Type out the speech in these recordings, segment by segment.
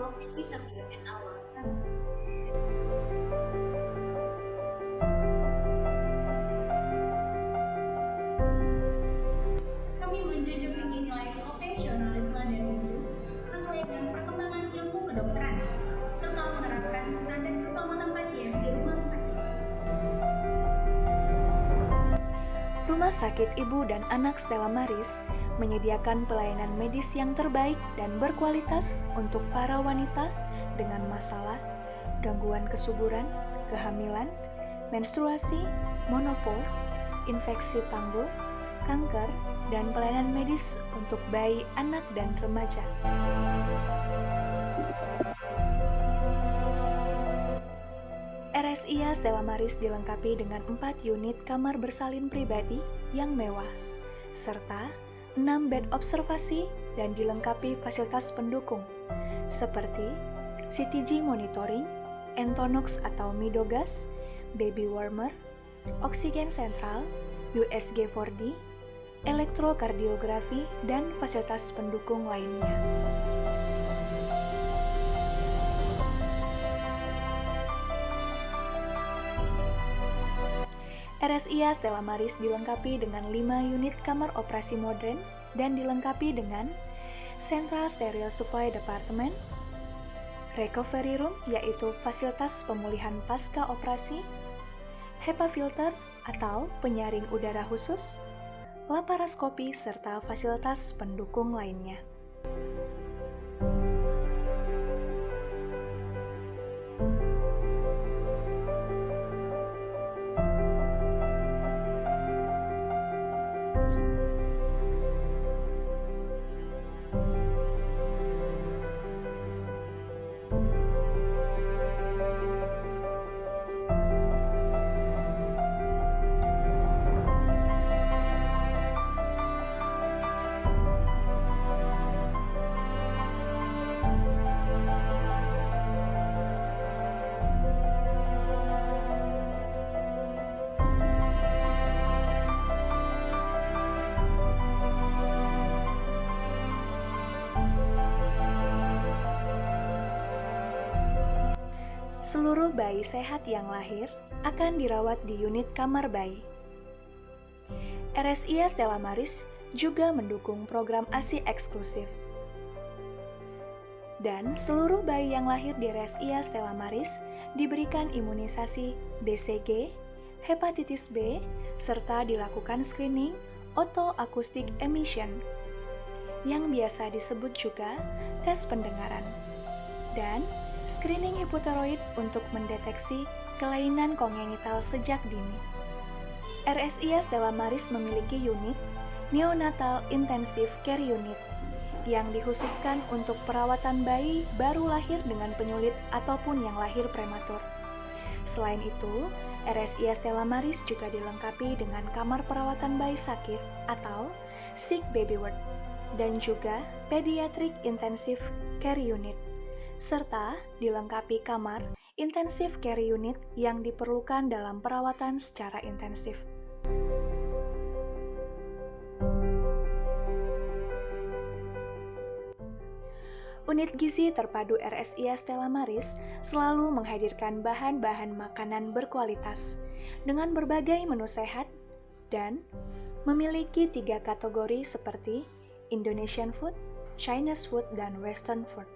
atau bisa here as our family. Kami menjunjung tinggi nilai profesionalisme dan mutu sesuai dengan perkembangan ilmu kedokteran, serta menerapkan standar keselamatan pasien di rumah sakit. Rumah Sakit Ibu dan Anak Stella Maris menyediakan pelayanan medis yang terbaik dan berkualitas untuk para wanita dengan masalah gangguan kesuburan, kehamilan, menstruasi, menopause, infeksi panggul, kanker, dan pelayanan medis untuk bayi, anak, dan remaja. RSIA Stella Maris dilengkapi dengan 4 unit kamar bersalin pribadi yang mewah, serta 6 bed observasi dan dilengkapi fasilitas pendukung, seperti CTG monitoring, Entonox atau Midogas, baby warmer, oksigen sentral, USG 4D, elektrokardiografi, dan fasilitas pendukung lainnya. RSIA Stella Maris dilengkapi dengan 5 unit kamar operasi modern dan dilengkapi dengan Central Sterile Supply Department, Recovery Room yaitu fasilitas pemulihan pasca operasi, HEPA filter atau penyaring udara khusus, laparoskopi serta fasilitas pendukung lainnya. Seluruh bayi sehat yang lahir akan dirawat di unit kamar bayi. RSIA Stella Maris juga mendukung program ASI eksklusif. Dan seluruh bayi yang lahir di RSIA Stella Maris diberikan imunisasi BCG, hepatitis B, serta dilakukan screening auto-acoustic emission, yang biasa disebut juga tes pendengaran, dan screening hipotiroid untuk mendeteksi kelainan kongenital sejak dini. RSIA Stella Maris memiliki unit Neonatal Intensive Care Unit yang dikhususkan untuk perawatan bayi baru lahir dengan penyulit ataupun yang lahir prematur. Selain itu, RSIA Stella Maris juga dilengkapi dengan kamar perawatan bayi sakit atau sick baby ward dan juga Pediatric Intensive Care Unit, serta dilengkapi kamar intensive care unit yang diperlukan dalam perawatan secara intensif. Unit gizi terpadu RSIA Stella Maris selalu menghadirkan bahan-bahan makanan berkualitas dengan berbagai menu sehat dan memiliki 3 kategori seperti Indonesian food, Chinese food, dan Western food.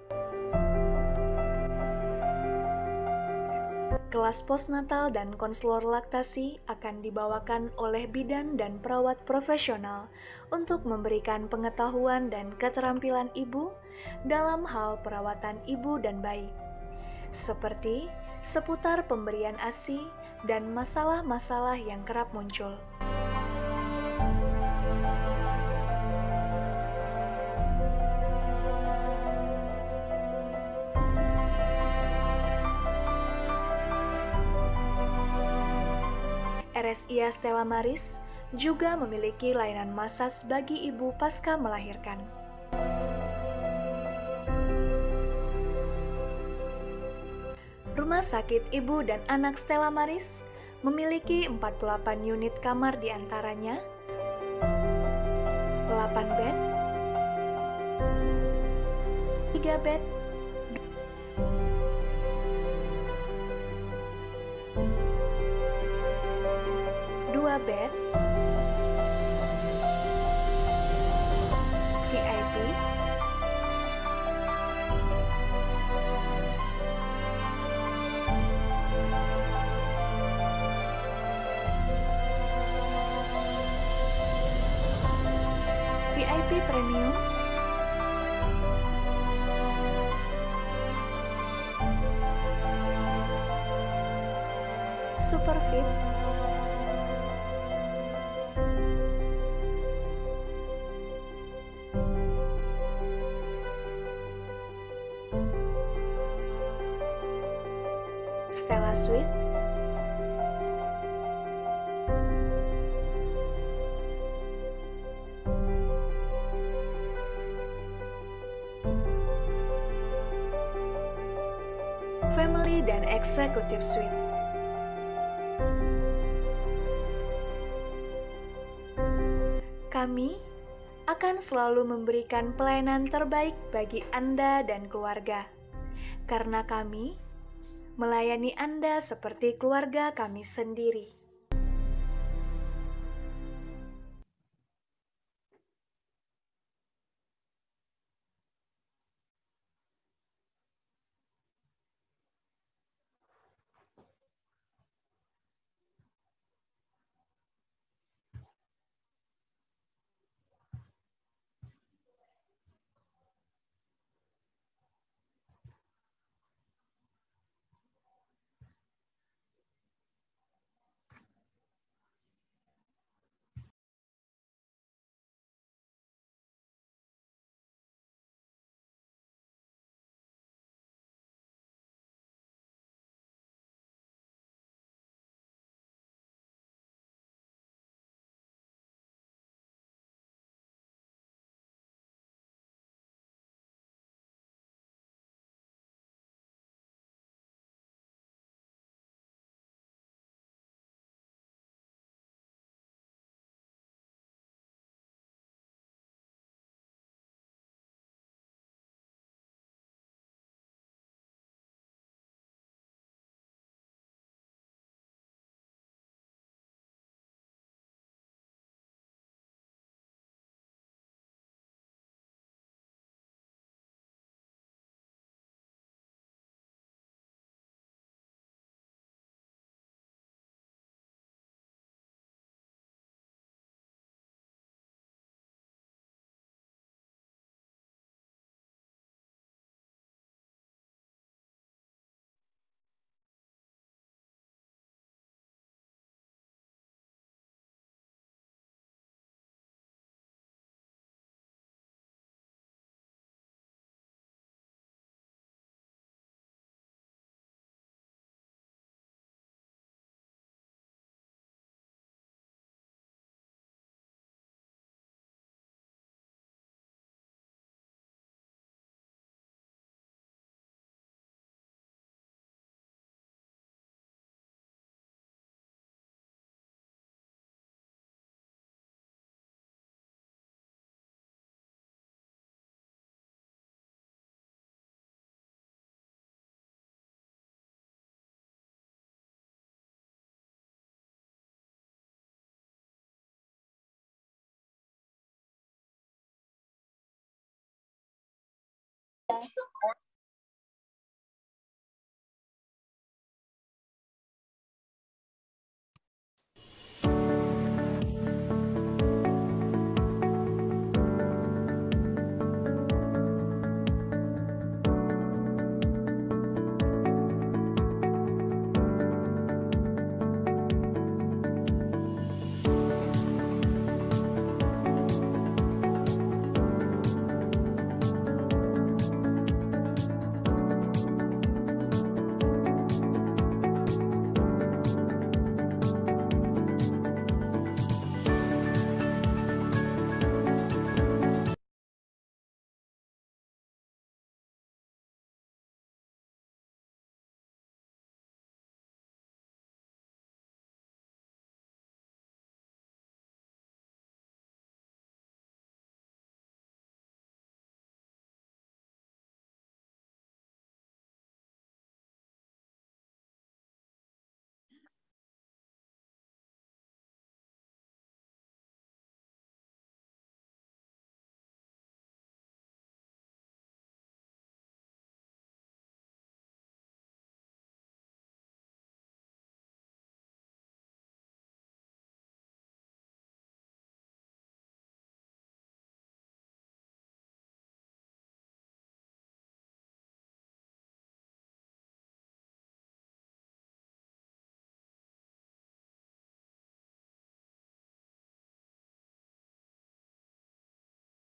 Kelas postnatal dan konselor laktasi akan dibawakan oleh bidan dan perawat profesional untuk memberikan pengetahuan dan keterampilan ibu dalam hal perawatan ibu dan bayi, seperti seputar pemberian ASI dan masalah-masalah yang kerap muncul. RSIA Stella Maris juga memiliki layanan masas bagi ibu pasca melahirkan. Rumah Sakit Ibu dan Anak Stella Maris memiliki 48 unit kamar diantaranya 8 bed, 3 bed, 2 bed, VIP, VIP Premium, Super VIP, Stella Suite, Family dan Executive Suite. Kami akan selalu memberikan pelayanan terbaik bagi Anda dan keluarga, karena kami melayani Anda seperti keluarga kami sendiri.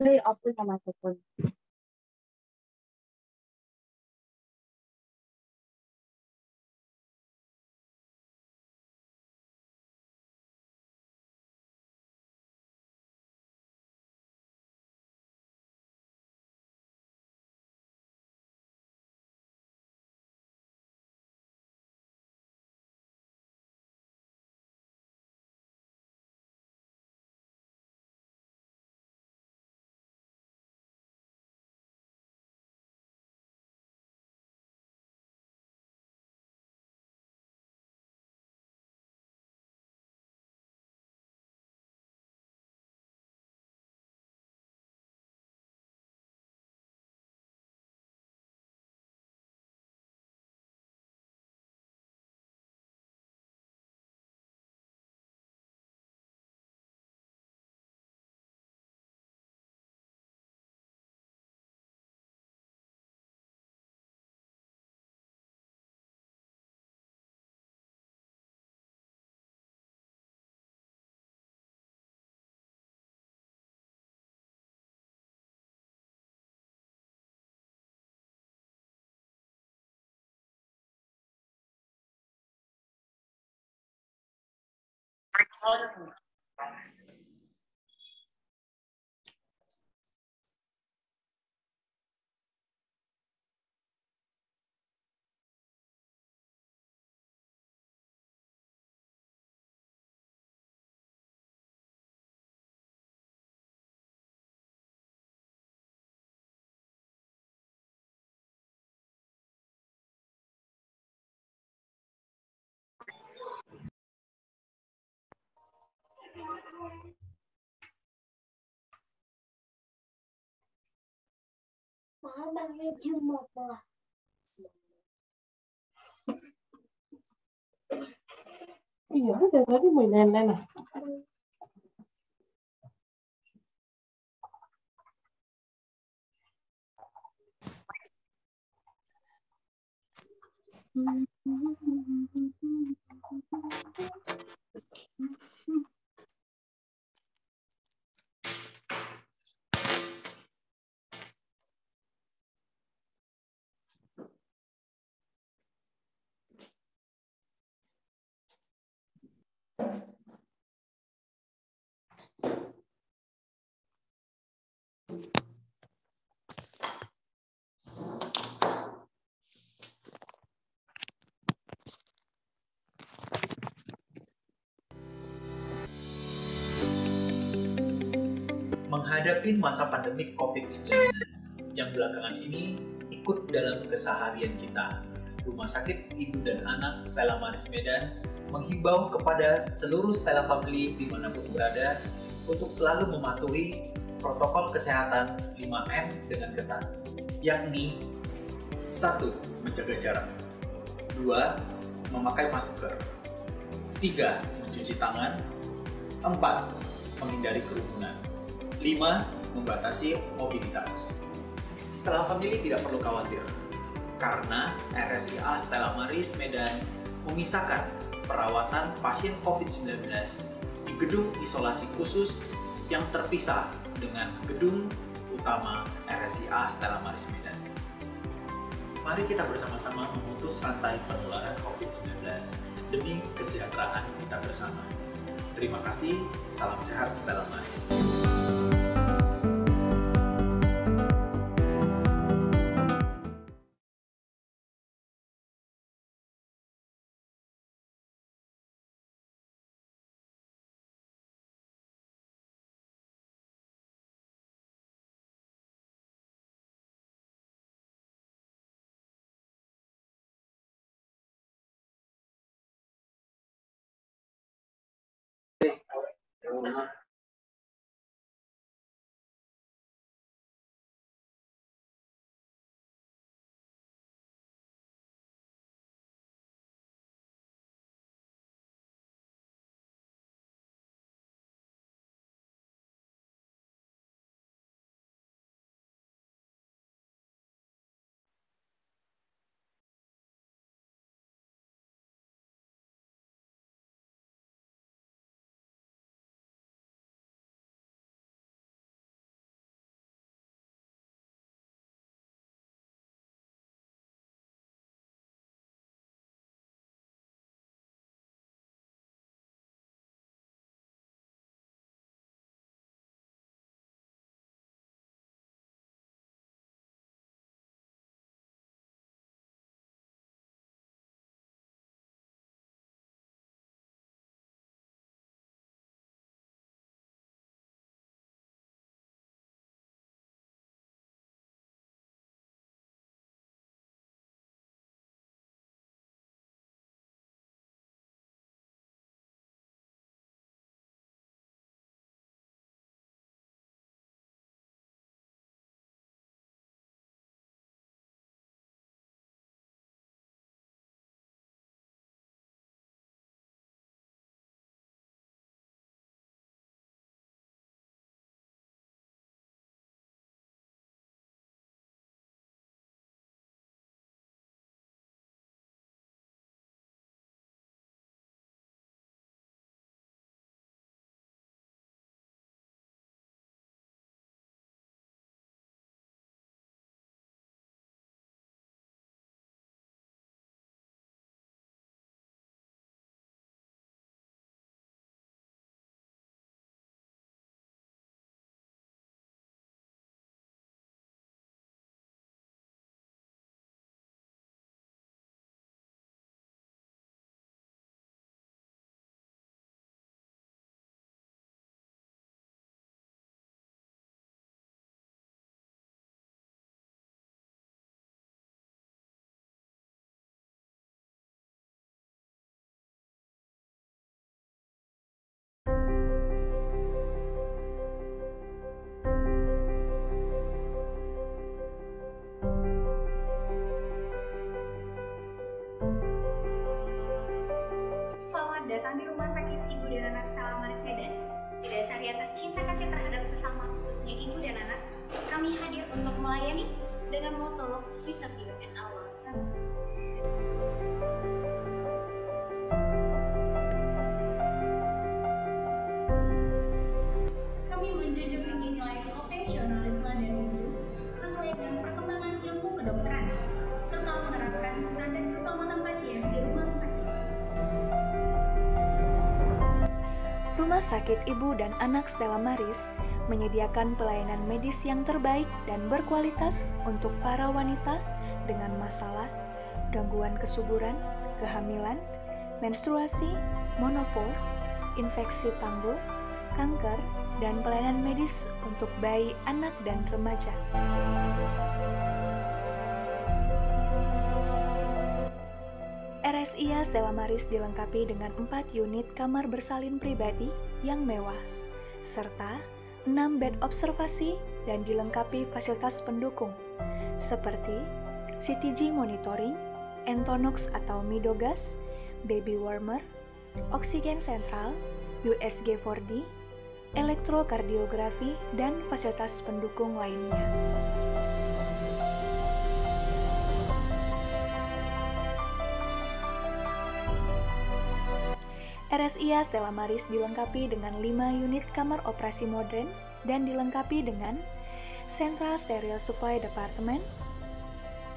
저희 어플 담았었거든요. Mamangnya cuma apa? Iya, dari tadi mau nenek. Menghadapi masa pandemik COVID-19 yang belakangan ini ikut dalam keseharian kita, Rumah Sakit Ibu dan Anak Stella Maris Medan menghimbau kepada seluruh Stella Family dimanapun berada untuk selalu mematuhi protokol kesehatan 5M dengan ketat, yakni 1. Menjaga jarak, 2. Memakai masker, 3. Mencuci tangan, 4. Menghindari kerumunan, 5. Membatasi mobilitas. Stella Family tidak perlu khawatir, karena RSIA Stella Maris Medan memisahkan perawatan pasien COVID-19 di gedung isolasi khusus yang terpisah dengan gedung utama RSIA Stella Maris Medan. Mari kita bersama-sama memutus rantai penularan COVID-19 demi kesejahteraan kita bersama. Terima kasih, salam sehat Stella Maris. atas cinta kasih terhadap sesama, khususnya ibu dan anak, kami hadir untuk melayani dengan moto We Serve You as Our Family. Kami menjunjung tinggi nilai profesionalisme dan mutu sesuai dengan perkembangan ilmu kedokteran, serta menerapkan standar keselamatan pasien di rumah sakit. Rumah Sakit Ibu dan Anak Stella Maris menyediakan pelayanan medis yang terbaik dan berkualitas untuk para wanita dengan masalah gangguan kesuburan, kehamilan, menstruasi, menopause, infeksi panggul, kanker, dan pelayanan medis untuk bayi, anak, dan remaja. RSIA Stella Maris dilengkapi dengan 4 unit kamar bersalin pribadi yang mewah, serta 6 bed observasi dan dilengkapi fasilitas pendukung, seperti CTG monitoring, Entonox atau Midogas, baby warmer, oksigen sentral, USG 4D, elektrokardiografi, dan fasilitas pendukung lainnya. RSIA Stella Maris dilengkapi dengan 5 unit kamar operasi modern dan dilengkapi dengan Central Sterile Supply Department,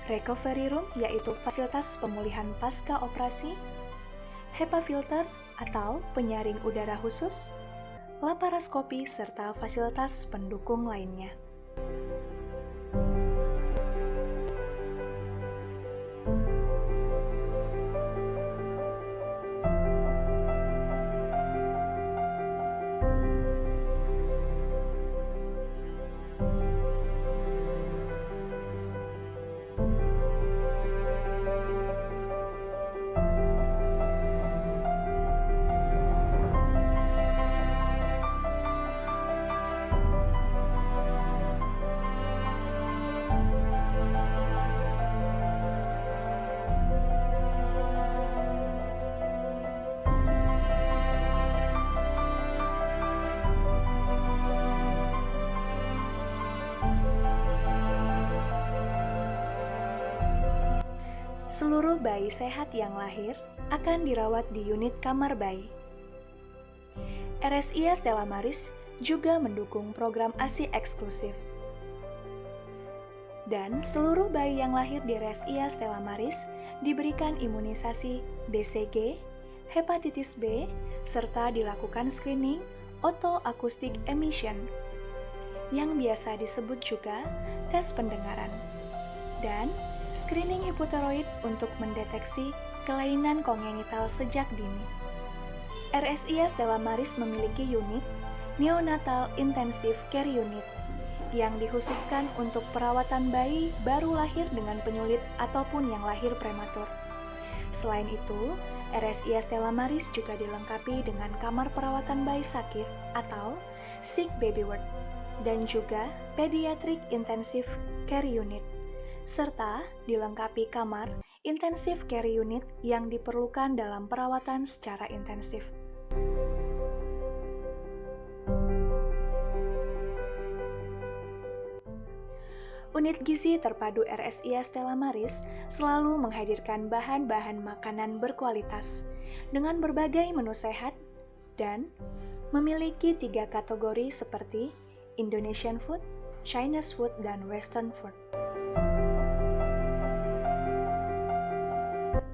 Recovery Room yaitu fasilitas pemulihan pasca operasi, HEPA filter atau penyaring udara khusus, laparoskopi serta fasilitas pendukung lainnya. Seluruh bayi sehat yang lahir akan dirawat di unit kamar bayi. RSIA Stella Maris juga mendukung program ASI eksklusif. Dan seluruh bayi yang lahir di RSIA Stella Maris diberikan imunisasi BCG, hepatitis B, serta dilakukan screening otoakustik emission, yang biasa disebut juga tes pendengaran, dan screening hipotiroid untuk mendeteksi kelainan kongenital sejak dini. RSIA Stella Maris memiliki unit Neonatal Intensive Care Unit yang dikhususkan untuk perawatan bayi baru lahir dengan penyulit ataupun yang lahir prematur. Selain itu, RSIA Stella Maris juga dilengkapi dengan kamar perawatan bayi sakit atau sick baby ward dan juga Pediatric Intensive Care Unit, serta dilengkapi kamar intensive care unit yang diperlukan dalam perawatan secara intensif. Unit gizi terpadu RSIA Stella Maris selalu menghadirkan bahan-bahan makanan berkualitas dengan berbagai menu sehat dan memiliki 3 kategori seperti Indonesian food, Chinese food, dan Western food.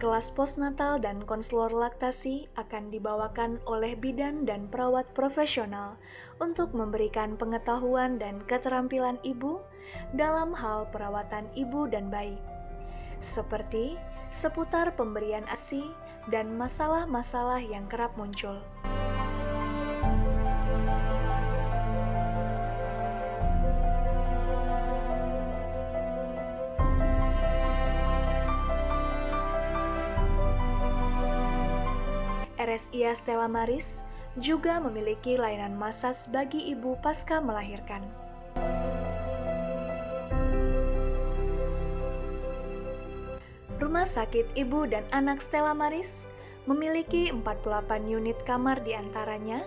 Kelas postnatal dan konselor laktasi akan dibawakan oleh bidan dan perawat profesional untuk memberikan pengetahuan dan keterampilan ibu dalam hal perawatan ibu dan bayi, seperti seputar pemberian ASI dan masalah-masalah yang kerap muncul. RSIA Stella Maris juga memiliki layanan masas bagi ibu pasca melahirkan. Rumah Sakit Ibu dan Anak Stella Maris memiliki 48 unit kamar diantaranya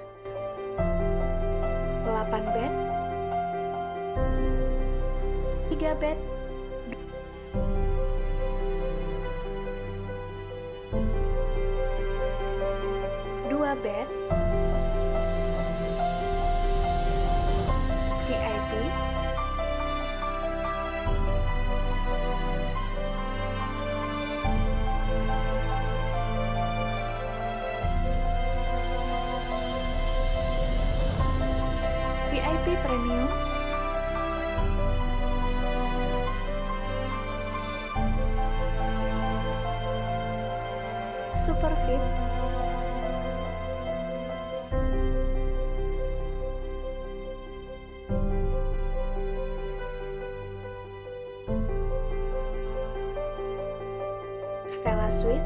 3 bed, 2 bed, VIP, VIP Premium, Super VIP, Stella Suite,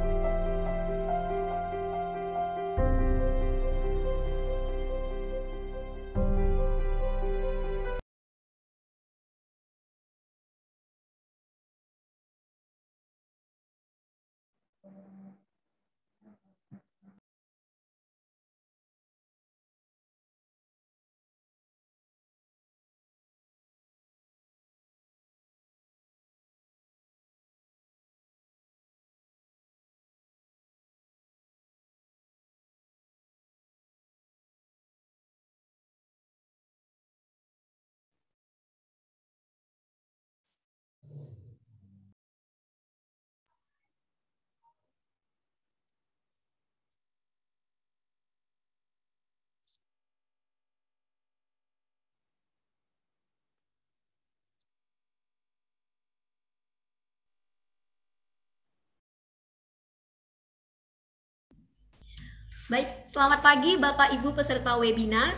Baik, selamat pagi Bapak Ibu peserta webinar.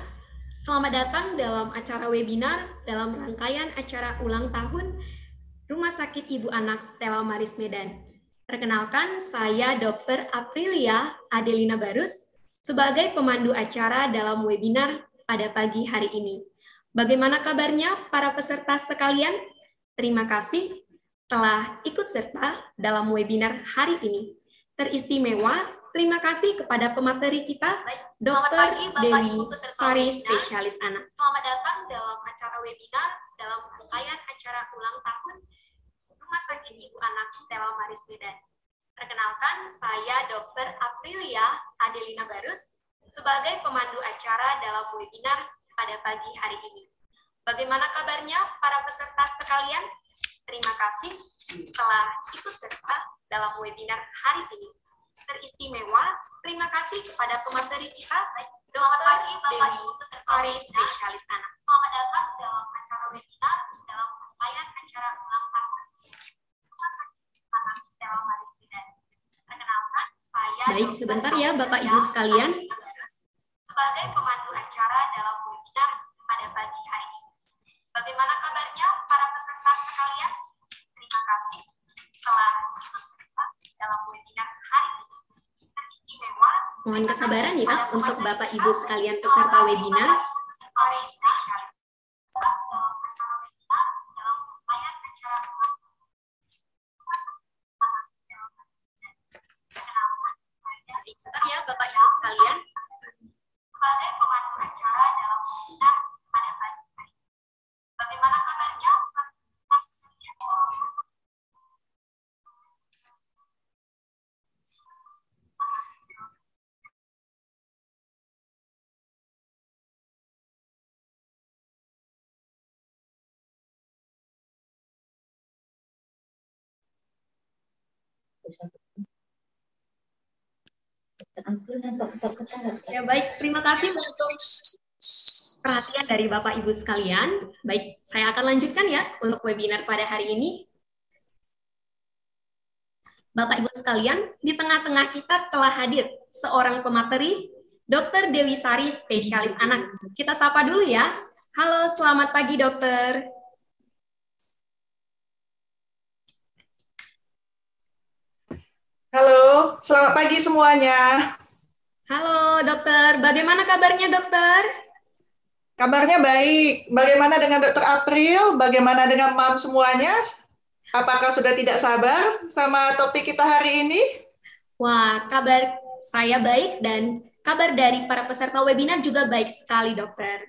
Selamat datang dalam acara webinar dalam rangkaian acara ulang tahun Rumah Sakit Ibu Anak Stella Maris Medan. Perkenalkan, saya Dr. Aprilia Adelina Barus sebagai pemandu acara dalam webinar pada pagi hari ini. Bagaimana kabarnya para peserta sekalian? Terima kasih telah ikut serta dalam webinar hari ini. Teristimewa, terima kasih kepada pemateri kita, Dr. Dewi Sari, spesialis anak. Selamat datang dalam acara webinar dalam rangkaian acara ulang tahun Rumah Sakit Ibu Anak Stella Maris Medan. Perkenalkan, saya Dr. Aprilia Adelina Barus sebagai pemandu acara dalam webinar pada pagi hari ini. Bagaimana kabarnya para peserta sekalian? Terima kasih telah ikut serta dalam webinar hari ini. Teristimewa, terima kasih kepada pemateri kita, Dr. Dewi Sari, spesialis anak. Selamat datang dalam acara webinar dalam rangkaian acara ulang tahun Rumah Sakit Anak Stella Maris Medan. Perkenalkan, saya Baik, sebentar ya Bapak Ibu sekalian. sebagai pemandu acara dalam webinar pada pagi hari ini. Bagaimana kabarnya para peserta sekalian? Terima kasih telah ikut serta dalam webinar hari ini. Mohon kesabaran ya untuk Bapak Ibu sekalian peserta webinar. Sebentar ya Bapak Ibu sekalian. Sebagai pemandu acara dalam webinar pada pagi hari ini. Bagaimana kabarnya para peserta sekalian? Ya baik, terima kasih untuk perhatian dari Bapak Ibu sekalian. Baik, saya akan lanjutkan ya untuk webinar pada hari ini. Bapak Ibu sekalian, di tengah-tengah kita telah hadir seorang pemateri, Dr. Dewi Sari, spesialis anak. Kita sapa dulu ya. Halo, selamat pagi dokter. Halo, selamat pagi semuanya. Halo dokter, bagaimana kabarnya dokter? Kabarnya baik. Bagaimana dengan Dokter April? Bagaimana dengan Mam semuanya? Apakah sudah tidak sabar sama topik kita hari ini? Wah, kabar saya baik dan kabar dari para peserta webinar juga baik sekali dokter.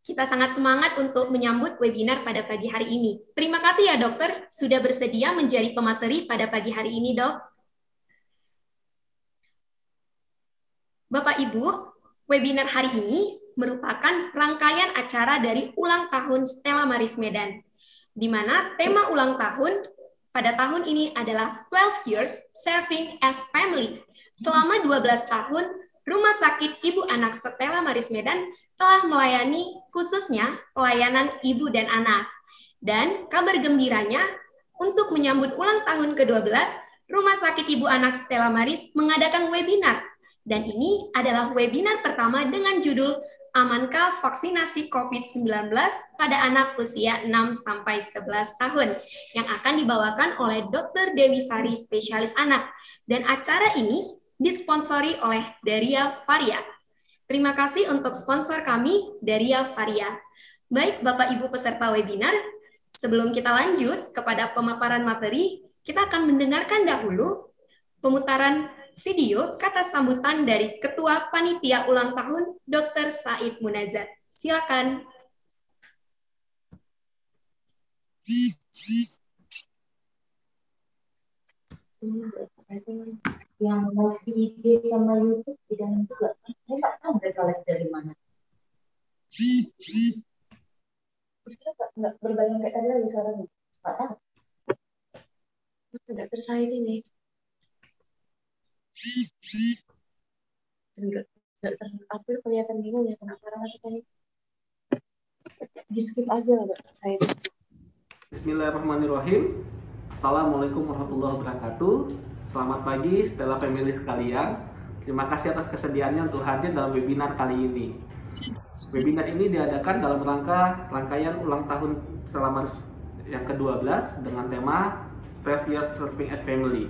Kita sangat semangat untuk menyambut webinar pada pagi hari ini. Terima kasih ya dokter, sudah bersedia menjadi pemateri pada pagi hari ini, dok. Bapak Ibu, webinar hari ini merupakan rangkaian acara dari ulang tahun Stella Maris Medan, di mana tema ulang tahun pada tahun ini adalah 12 years serving as family. Selama 12 tahun, Rumah Sakit Ibu Anak Stella Maris Medan telah melayani khususnya pelayanan ibu dan anak. Dan kabar gembiranya, untuk menyambut ulang tahun ke-12, Rumah Sakit Ibu Anak Stella Maris mengadakan webinar. Dan ini adalah webinar pertama dengan judul Amankah Vaksinasi COVID-19 pada anak usia 6-11 tahun, yang akan dibawakan oleh Dr. Dewi Sari, spesialis anak. Dan acara ini disponsori oleh Daria Varia. Terima kasih untuk sponsor kami, Daria Varia. Baik, Bapak Ibu peserta webinar, sebelum kita lanjut kepada pemaparan materi, kita akan mendengarkan dahulu pemutaran video kata sambutan dari Ketua Panitia Ulang Tahun, Dr. Said Munajat. Silakan. Yang live di IG sama YouTube tidak juga. Saya nggak tahu mereka live dari mana. Kita nggak berbayang kayak tadi lagi sekarang. Nggak tahu. Tidak tersayat ini. Dokter April kelihatan bingung ya kenapa orang tadi. Di skip aja lah dokter saya. Bismillahirrahmanirrahim. Assalamualaikum warahmatullahi wabarakatuh. Selamat pagi Stella Family sekalian. Terima kasih atas kesediaannya untuk hadir dalam webinar kali ini. Webinar ini diadakan dalam rangkaian ulang tahun Stella Maris yang ke-12 dengan tema 12 Years Serving as Family.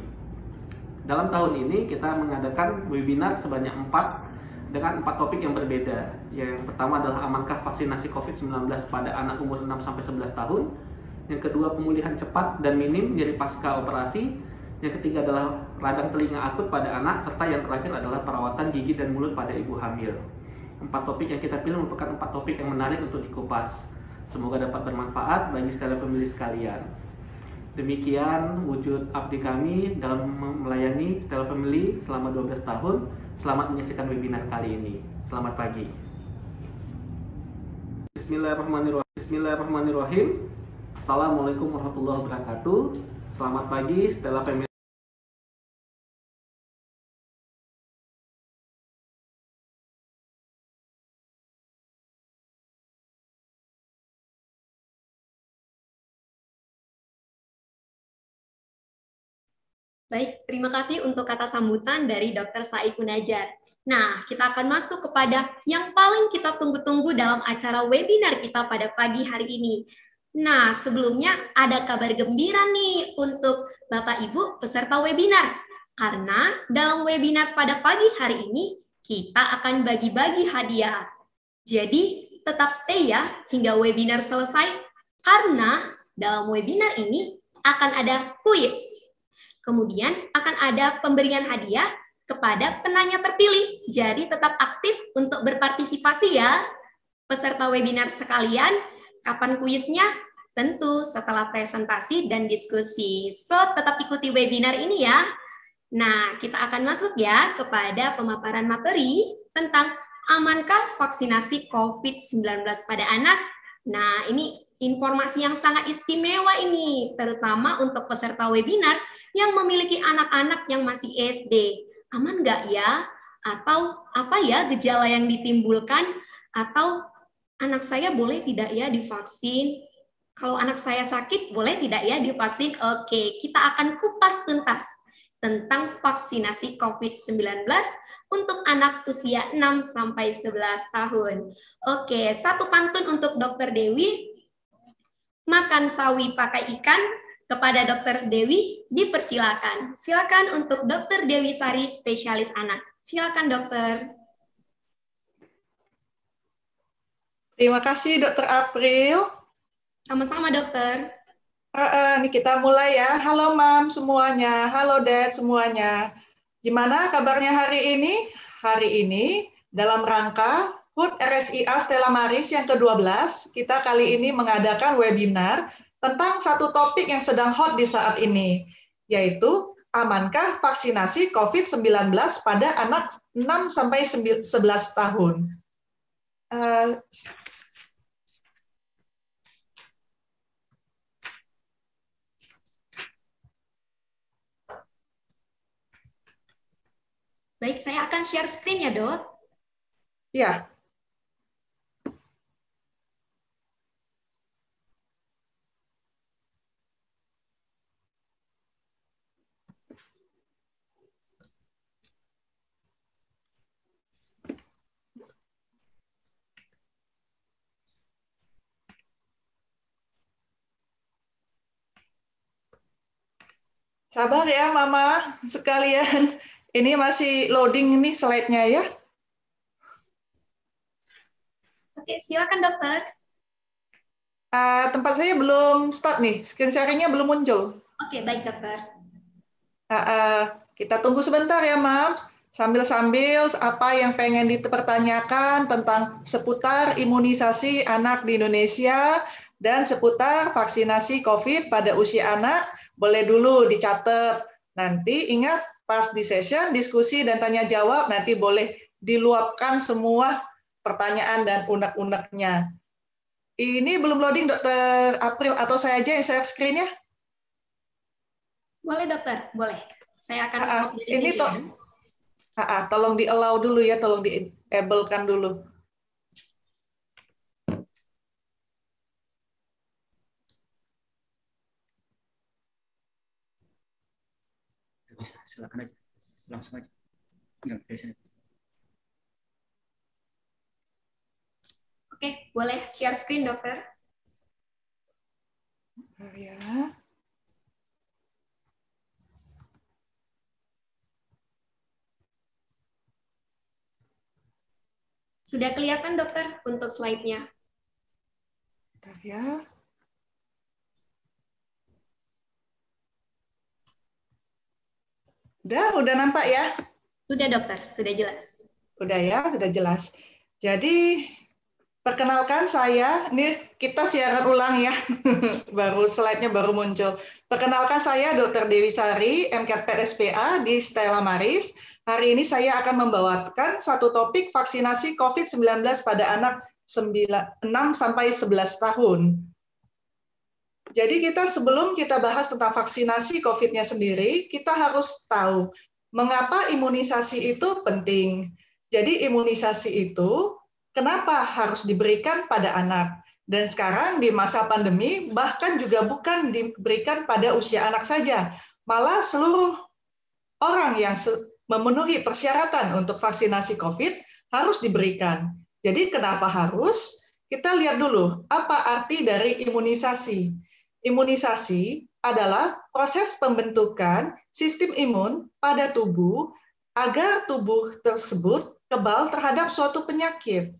Dalam tahun ini kita mengadakan webinar sebanyak 4 dengan 4 topik yang berbeda. Yang pertama adalah amankah vaksinasi COVID-19 pada anak umur 6-11 tahun. Yang kedua, pemulihan cepat dan minim dari pasca operasi. Yang ketiga adalah radang telinga akut pada anak. Serta yang terakhir adalah perawatan gigi dan mulut pada ibu hamil. 4 topik yang kita pilih merupakan 4 topik yang menarik untuk dikupas. Semoga dapat bermanfaat bagi Stella Family sekalian. Demikian wujud abdi kami dalam melayani Stella Family selama 12 tahun. Selamat menyaksikan webinar kali ini. Selamat pagi. Bismillahirrahmanirrahim. Assalamualaikum warahmatullahi wabarakatuh. Selamat pagi Stella Family. Baik, terima kasih untuk kata sambutan dari Dr. Said Munajat. Nah, kita akan masuk kepada yang paling kita tunggu-tunggu dalam acara webinar kita pada pagi hari ini. Nah, sebelumnya ada kabar gembira nih untuk Bapak Ibu peserta webinar. Karena dalam webinar pada pagi hari ini, kita akan bagi-bagi hadiah. Jadi, tetap stay ya hingga webinar selesai, karena dalam webinar ini akan ada kuis. Kemudian akan ada pemberian hadiah kepada penanya terpilih. Jadi, tetap aktif untuk berpartisipasi ya. Peserta webinar sekalian, kapan kuisnya? Tentu setelah presentasi dan diskusi. So, tetap ikuti webinar ini ya. Nah, kita akan masuk ya kepada pemaparan materi tentang amankah vaksinasi COVID-19 pada anak. Nah, ini informasi yang sangat istimewa ini, terutama untuk peserta webinar yang memiliki anak-anak yang masih SD. Aman nggak ya? Atau apa ya gejala yang ditimbulkan? Atau anak saya boleh tidak ya divaksin? Kalau anak saya sakit, boleh tidak ya divaksin? Oke, kita akan kupas tuntas tentang vaksinasi COVID-19 untuk anak usia 6-11 tahun. Oke, satu pantun untuk Dr. Dewi. Makan sawi pakai ikan, kepada Dr. Dewi dipersilakan. Silakan untuk Dr. Dewi Sari, spesialis anak. Silakan dokter. Terima kasih Dr. April. Sama-sama dokter. Ini kita mulai ya. Halo Mam semuanya, halo Dad semuanya. Gimana kabarnya hari ini? Hari ini dalam rangka HUT RSIA Stella Maris yang ke-12, kita kali ini mengadakan webinar tentang satu topik yang sedang hot di saat ini, yaitu amankah vaksinasi COVID-19 pada anak 6-11 tahun. Baik, saya akan share screen ya, Dok. Ya. Sabar ya, Mama, sekalian. Ini masih loading ini slide-nya ya. Oke, silakan dokter. Tempat saya belum start nih, screen sharing-nya belum muncul. Oke, baik dokter. Kita tunggu sebentar ya, Mams. Sambil-sambil apa yang pengen dipertanyakan tentang seputar imunisasi anak di Indonesia dan seputar vaksinasi COVID pada usia anak, boleh dulu dicatat. Nanti ingat, pas di session, diskusi dan tanya jawab, nanti boleh diluapkan semua pertanyaan dan unek-uneknya. Ini belum loading, Dokter April, atau saya aja yang share screen-nya? Boleh, dokter. Boleh. Saya akan stop dari ini sini ya. Tolong di-allow dulu ya, tolong di-enable-kan dulu. Bisa, silakan aja. Langsung aja. Enggak, dari sini. Oke, boleh share screen, dokter. Ya. Sudah kelihatan, dokter, untuk slide-nya? Bentar ya. Udah nampak ya? Sudah, dokter. Sudah jelas. Udah ya, sudah jelas. Jadi, perkenalkan saya, ini kita siaran ulang ya, baru slide-nya baru muncul. Perkenalkan saya Dr. Dewi Sari, MCAT PSPA di Stella Maris. Hari ini saya akan membawakan satu topik vaksinasi COVID-19 pada anak 6-11 tahun. Jadi sebelum kita bahas tentang vaksinasi COVID-nya sendiri, kita harus tahu mengapa imunisasi itu penting. Jadi imunisasi itu kenapa harus diberikan pada anak? Dan sekarang di masa pandemi, bahkan juga bukan diberikan pada usia anak saja. Malah seluruh orang yang memenuhi persyaratan untuk vaksinasi COVID harus diberikan. Jadi kenapa harus? Kita lihat dulu, apa arti dari imunisasi? Imunisasi adalah proses pembentukan sistem imun pada tubuh agar tubuh tersebut kebal terhadap suatu penyakit.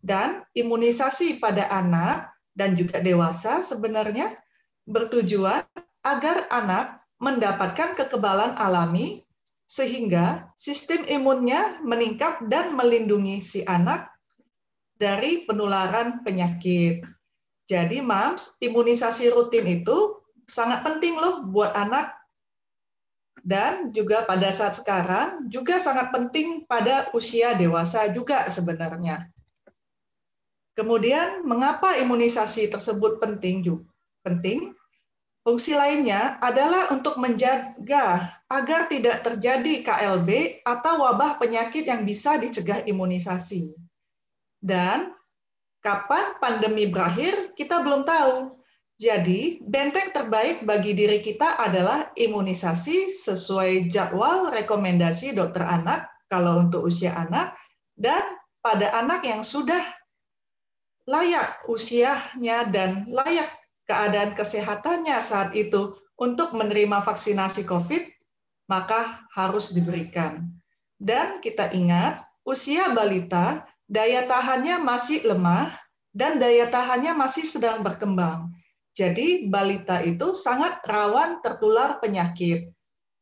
Dan imunisasi pada anak dan juga dewasa sebenarnya bertujuan agar anak mendapatkan kekebalan alami sehingga sistem imunnya meningkat dan melindungi si anak dari penularan penyakit. Jadi, Mams, imunisasi rutin itu sangat penting loh buat anak. Dan juga pada saat sekarang juga sangat penting pada usia dewasa juga sebenarnya. Kemudian, mengapa imunisasi tersebut penting? Fungsi lainnya adalah untuk menjaga agar tidak terjadi KLB atau wabah penyakit yang bisa dicegah imunisasi. Dan kapan pandemi berakhir, kita belum tahu. Jadi, benteng terbaik bagi diri kita adalah imunisasi sesuai jadwal rekomendasi dokter anak kalau untuk usia anak, dan pada anak yang sudah layak usianya dan layak keadaan kesehatannya saat itu untuk menerima vaksinasi COVID, maka harus diberikan. Dan kita ingat, usia balita, daya tahannya masih lemah, dan daya tahannya masih sedang berkembang. Jadi, balita itu sangat rawan tertular penyakit.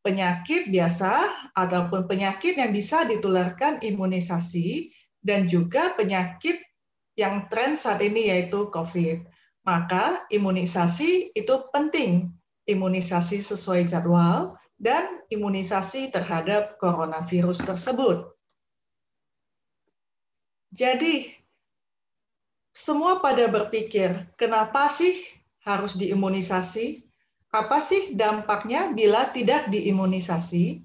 Penyakit biasa ataupun penyakit yang bisa ditularkan imunisasi dan juga penyakit yang tren saat ini yaitu COVID. Maka imunisasi itu penting, imunisasi sesuai jadwal dan imunisasi terhadap coronavirus tersebut. Jadi, semua pada berpikir, kenapa sih harus diimunisasi? Apa sih dampaknya bila tidak diimunisasi?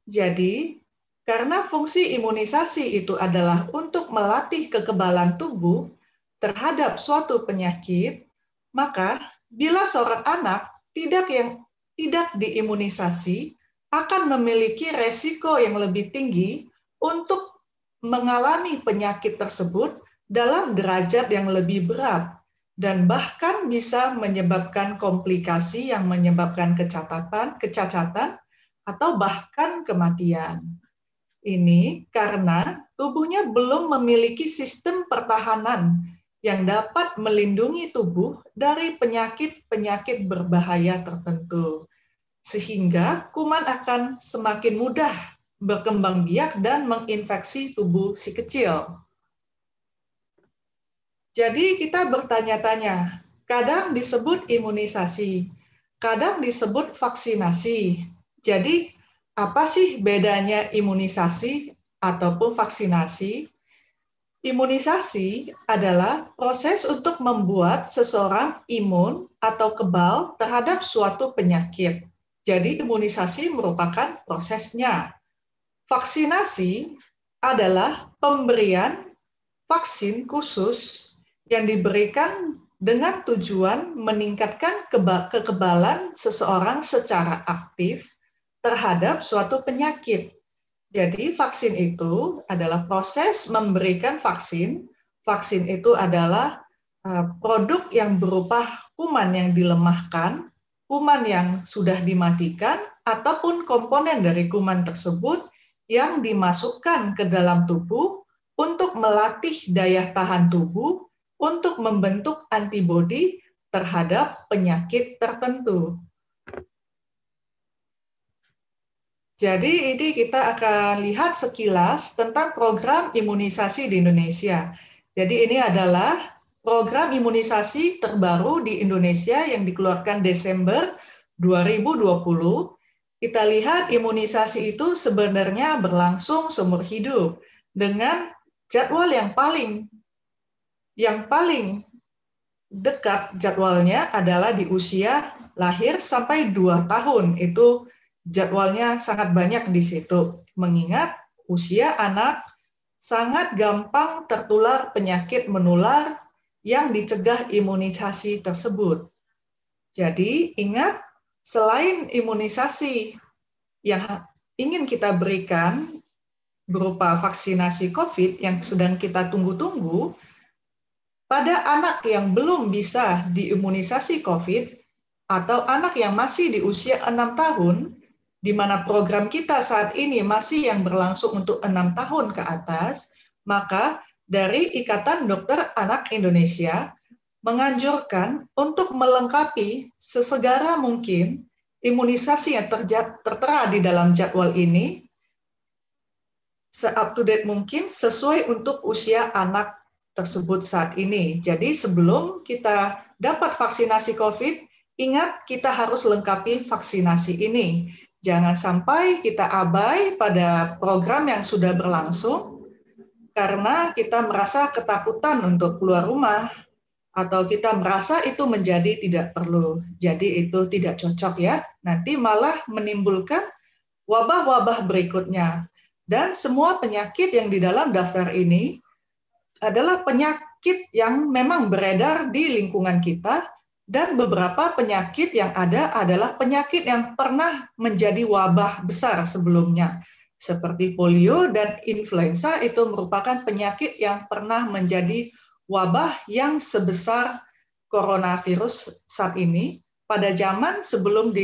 Jadi, karena fungsi imunisasi itu adalah untuk melatih kekebalan tubuh terhadap suatu penyakit, maka bila seorang anak tidak diimunisasi akan memiliki resiko yang lebih tinggi untuk mengalami penyakit tersebut dalam derajat yang lebih berat dan bahkan bisa menyebabkan komplikasi yang menyebabkan kecacatan atau bahkan kematian. Ini karena tubuhnya belum memiliki sistem pertahanan yang dapat melindungi tubuh dari penyakit-penyakit berbahaya tertentu. Sehingga kuman akan semakin mudah berkembang biak dan menginfeksi tubuh si kecil. Jadi kita bertanya-tanya, kadang disebut imunisasi, kadang disebut vaksinasi. Jadi apa sih bedanya imunisasi ataupun vaksinasi? Imunisasi adalah proses untuk membuat seseorang imun atau kebal terhadap suatu penyakit. Jadi imunisasi merupakan prosesnya. Vaksinasi adalah pemberian vaksin khusus yang diberikan dengan tujuan meningkatkan kekebalan seseorang secara aktif terhadap suatu penyakit. Jadi vaksin itu adalah proses memberikan vaksin. Vaksin itu adalah produk yang berupa kuman yang dilemahkan, kuman yang sudah dimatikan, ataupun komponen dari kuman tersebut yang dimasukkan ke dalam tubuh untuk melatih daya tahan tubuh untuk membentuk antibodi terhadap penyakit tertentu. Jadi ini kita akan lihat sekilas tentang program imunisasi di Indonesia. Jadi ini adalah program imunisasi terbaru di Indonesia yang dikeluarkan Desember 2020. Kita lihat imunisasi itu sebenarnya berlangsung seumur hidup dengan jadwal yang paling dekat jadwalnya adalah di usia lahir sampai 2 tahun. Itu jadwalnya sangat banyak di situ. Mengingat usia anak sangat gampang tertular penyakit menular yang dicegah imunisasi tersebut. Jadi ingat, selain imunisasi yang ingin kita berikan berupa vaksinasi COVID yang sedang kita tunggu-tunggu, pada anak yang belum bisa diimunisasi COVID atau anak yang masih di usia 6 tahun, di mana program kita saat ini masih yang berlangsung untuk 6 tahun ke atas, maka dari Ikatan Dokter Anak Indonesia menganjurkan untuk melengkapi sesegera mungkin imunisasi yang tertera di dalam jadwal ini se-up-to-date mungkin sesuai untuk usia anak tersebut saat ini. Jadi sebelum kita dapat vaksinasi COVID, ingat kita harus lengkapi vaksinasi ini. Jangan sampai kita abai pada program yang sudah berlangsung karena kita merasa ketakutan untuk keluar rumah atau kita merasa itu menjadi tidak perlu. Jadi itu tidak cocok ya. Nanti malah menimbulkan wabah-wabah berikutnya. Dan semua penyakit yang di dalam daftar ini adalah penyakit yang memang beredar di lingkungan kita, dan beberapa penyakit yang ada adalah penyakit yang pernah menjadi wabah besar sebelumnya. Seperti polio dan influenza itu merupakan penyakit yang pernah menjadi wabah yang sebesar coronavirus saat ini pada zaman sebelum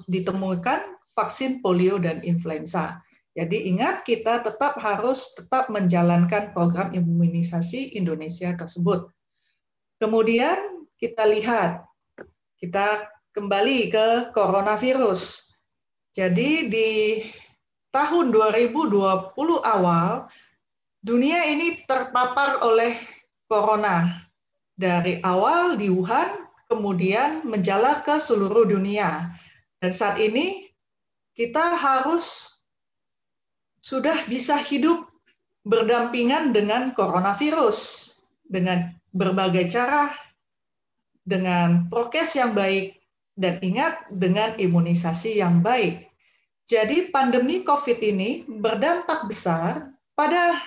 ditemukan vaksin polio dan influenza. Jadi ingat, kita harus tetap menjalankan program imunisasi Indonesia tersebut. Kemudian kita lihat, kita kembali ke coronavirus. Jadi di tahun 2020 awal, dunia ini terpapar oleh corona. Dari awal di Wuhan, kemudian menjalar ke seluruh dunia. Dan saat ini kita harus sudah bisa hidup berdampingan dengan coronavirus dengan berbagai cara, dengan prokes yang baik, dan ingat dengan imunisasi yang baik. Jadi pandemi COVID ini berdampak besar pada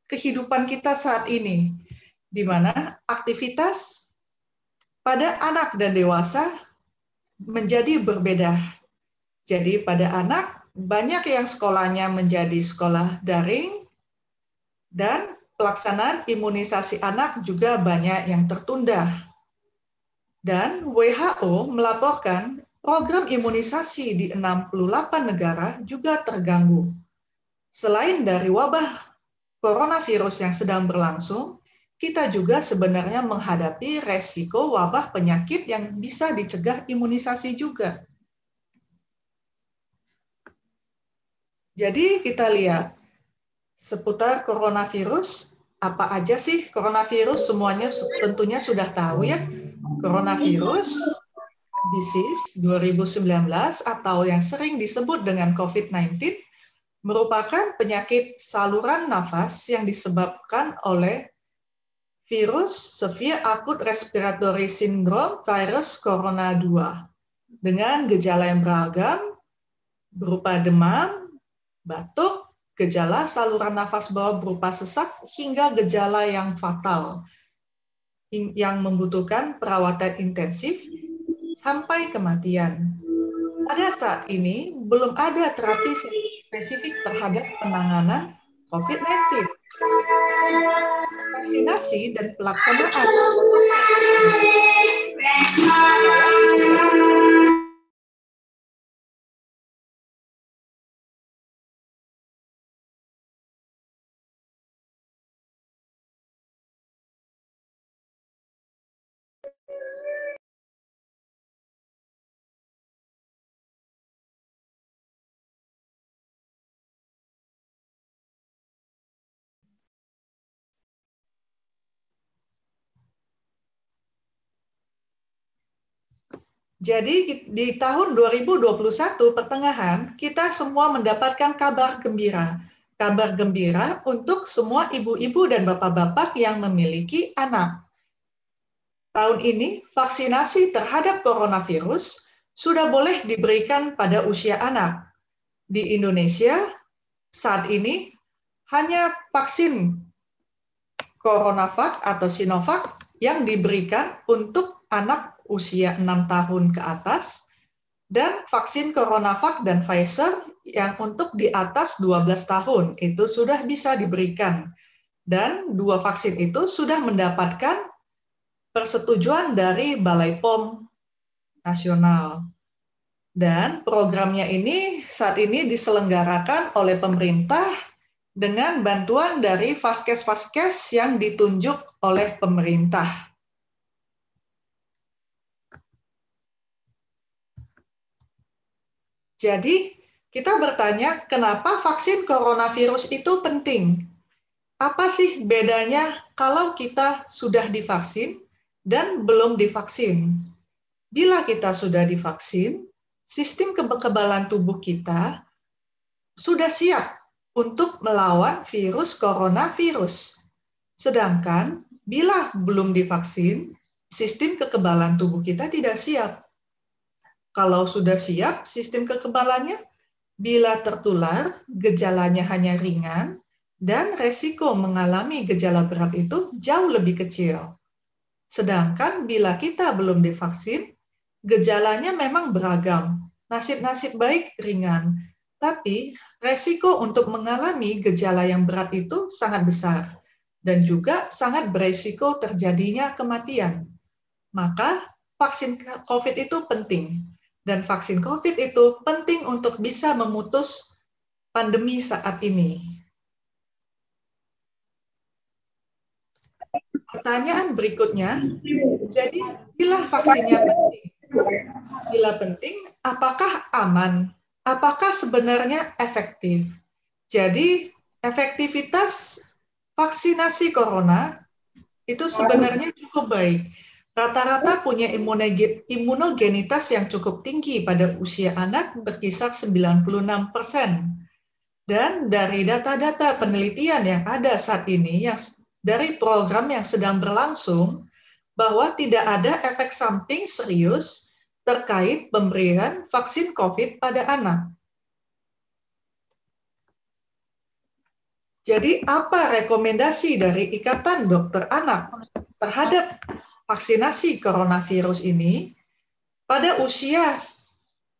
kehidupan kita saat ini, di mana aktivitas pada anak dan dewasa menjadi berbeda. Jadi pada anak, banyak yang sekolahnya menjadi sekolah daring, dan pelaksanaan imunisasi anak juga banyak yang tertunda. Dan WHO melaporkan program imunisasi di 68 negara juga terganggu. Selain dari wabah coronavirus yang sedang berlangsung, kita juga sebenarnya menghadapi resiko wabah penyakit yang bisa dicegah imunisasi juga. Jadi kita lihat seputar coronavirus, apa aja sih coronavirus? Semuanya tentunya sudah tahu ya. Coronavirus disease 2019 atau yang sering disebut dengan COVID-19 merupakan penyakit saluran nafas yang disebabkan oleh virus Severe Acute Respiratory Syndrome virus corona 2 dengan gejala yang beragam berupa demam, batuk, gejala saluran nafas bawah berupa sesak, hingga gejala yang fatal yang membutuhkan perawatan intensif sampai kematian. Pada saat ini, belum ada terapi spesifik terhadap penanganan COVID-19. Vaksinasi dan pelaksanaan Jadi di tahun 2021 pertengahan, kita semua mendapatkan kabar gembira. Kabar gembira untuk semua ibu-ibu dan bapak-bapak yang memiliki anak. Tahun ini, vaksinasi terhadap coronavirus sudah boleh diberikan pada usia anak. Di Indonesia, saat ini hanya vaksin CoronaVac atau Sinovac yang diberikan untuk anak usia 6 tahun ke atas, dan vaksin CoronaVac dan Pfizer yang untuk di atas 12 tahun, itu sudah bisa diberikan. Dan dua vaksin itu sudah mendapatkan persetujuan dari Balai POM Nasional. Dan programnya ini saat ini diselenggarakan oleh pemerintah dengan bantuan dari vaskes-vaskes yang ditunjuk oleh pemerintah. Jadi, kita bertanya, kenapa vaksin coronavirus itu penting? Apa sih bedanya kalau kita sudah divaksin dan belum divaksin? Bila kita sudah divaksin, sistem kekebalan tubuh kita sudah siap untuk melawan virus coronavirus. Sedangkan, bila belum divaksin, sistem kekebalan tubuh kita tidak siap. Kalau sudah siap sistem kekebalannya, bila tertular, gejalanya hanya ringan, dan resiko mengalami gejala berat itu jauh lebih kecil. Sedangkan bila kita belum divaksin, gejalanya memang beragam, nasib-nasib baik ringan, tapi resiko untuk mengalami gejala yang berat itu sangat besar, dan juga sangat beresiko terjadinya kematian. Maka vaksin COVID itu penting. Dan vaksin COVID itu penting untuk bisa memutus pandemi saat ini. Pertanyaan berikutnya, jadi bila vaksinnya penting, apakah aman? Apakah sebenarnya efektif? Jadi efektivitas vaksinasi corona itu sebenarnya cukup baik. Rata-rata punya imunogenitas yang cukup tinggi pada usia anak berkisar 96%. Dan dari data-data penelitian yang ada saat ini, dari program yang sedang berlangsung, bahwa tidak ada efek samping serius terkait pemberian vaksin COVID pada anak. Jadi apa rekomendasi dari Ikatan Dokter Anak terhadap vaksinasi coronavirus ini? Pada usia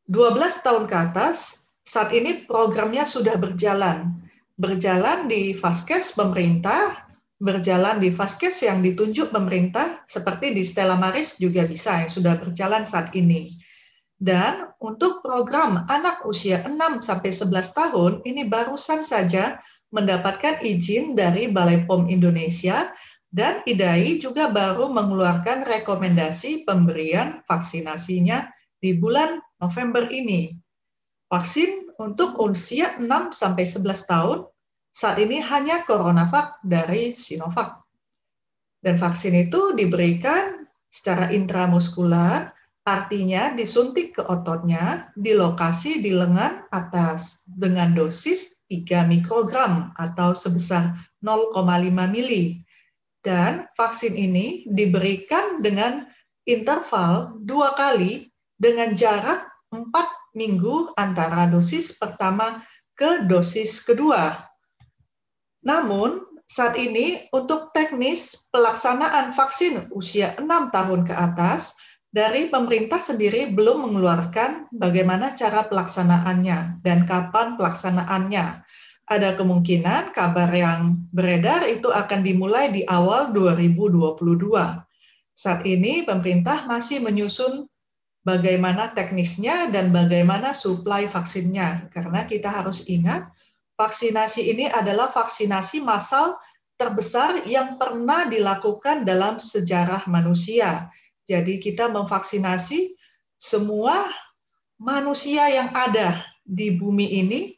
12 tahun ke atas, saat ini programnya sudah berjalan. Berjalan di vaskes pemerintah, berjalan di vaskes yang ditunjuk pemerintah, seperti di Stella Maris juga bisa, yang sudah berjalan saat ini. Dan untuk program anak usia 6-11 tahun, ini barusan saja mendapatkan izin dari Balai POM Indonesia, dan IDAI juga baru mengeluarkan rekomendasi pemberian vaksinasinya di bulan November ini. Vaksin untuk usia 6-11 tahun, saat ini hanya CoronaVac dari Sinovac. Dan vaksin itu diberikan secara intramuskular, artinya disuntik ke ototnya di lokasi di lengan atas dengan dosis 3 mikrogram atau sebesar 0,5 mili. Dan vaksin ini diberikan dengan interval 2 kali dengan jarak 4 minggu antara dosis pertama ke dosis kedua. Namun, saat ini untuk teknis pelaksanaan vaksin usia 6 tahun ke atas, dari pemerintah sendiri belum mengeluarkan bagaimana cara pelaksanaannya dan kapan pelaksanaannya. Ada kemungkinan kabar yang beredar itu akan dimulai di awal 2022. Saat ini pemerintah masih menyusun bagaimana teknisnya dan bagaimana suplai vaksinnya. Karena kita harus ingat, vaksinasi ini adalah vaksinasi massal terbesar yang pernah dilakukan dalam sejarah manusia. Jadi kita memvaksinasi semua manusia yang ada di bumi ini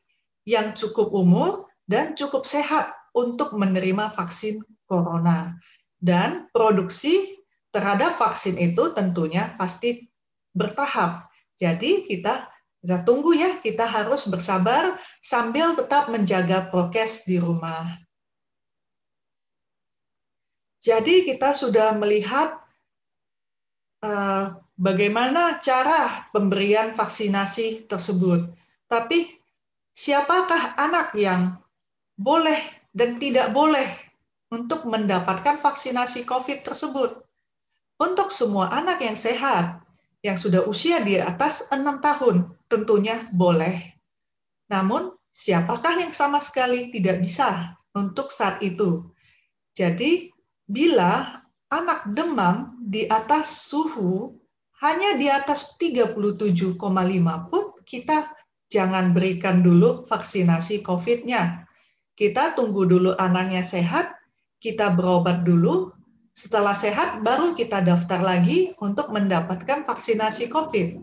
yang cukup umur dan cukup sehat untuk menerima vaksin corona. Dan produksi terhadap vaksin itu tentunya pasti bertahap. Jadi kita tunggu ya, kita harus bersabar sambil tetap menjaga prokes di rumah. Jadi kita sudah melihat bagaimana cara pemberian vaksinasi tersebut. Tapi siapakah anak yang boleh dan tidak boleh untuk mendapatkan vaksinasi COVID tersebut? Untuk semua anak yang sehat, yang sudah usia di atas 6 tahun, tentunya boleh. Namun, siapakah yang sama sekali tidak bisa untuk saat itu? Jadi, bila anak demam di atas suhu hanya di atas 37,5 pun, kita jangan berikan dulu vaksinasi COVID-nya. Kita tunggu dulu anaknya sehat, kita berobat dulu, setelah sehat baru kita daftar lagi untuk mendapatkan vaksinasi COVID.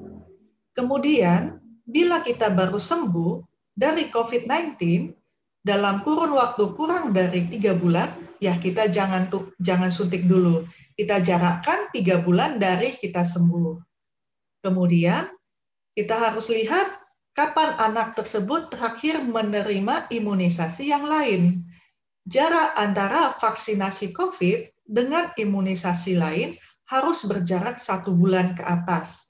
Kemudian, bila kita baru sembuh dari COVID-19, dalam kurun waktu kurang dari 3 bulan, ya kita jangan suntik dulu. Kita jarakkan 3 bulan dari kita sembuh. Kemudian kita harus lihat kapan anak tersebut terakhir menerima imunisasi yang lain. Jarak antara vaksinasi COVID dengan imunisasi lain harus berjarak 1 bulan ke atas.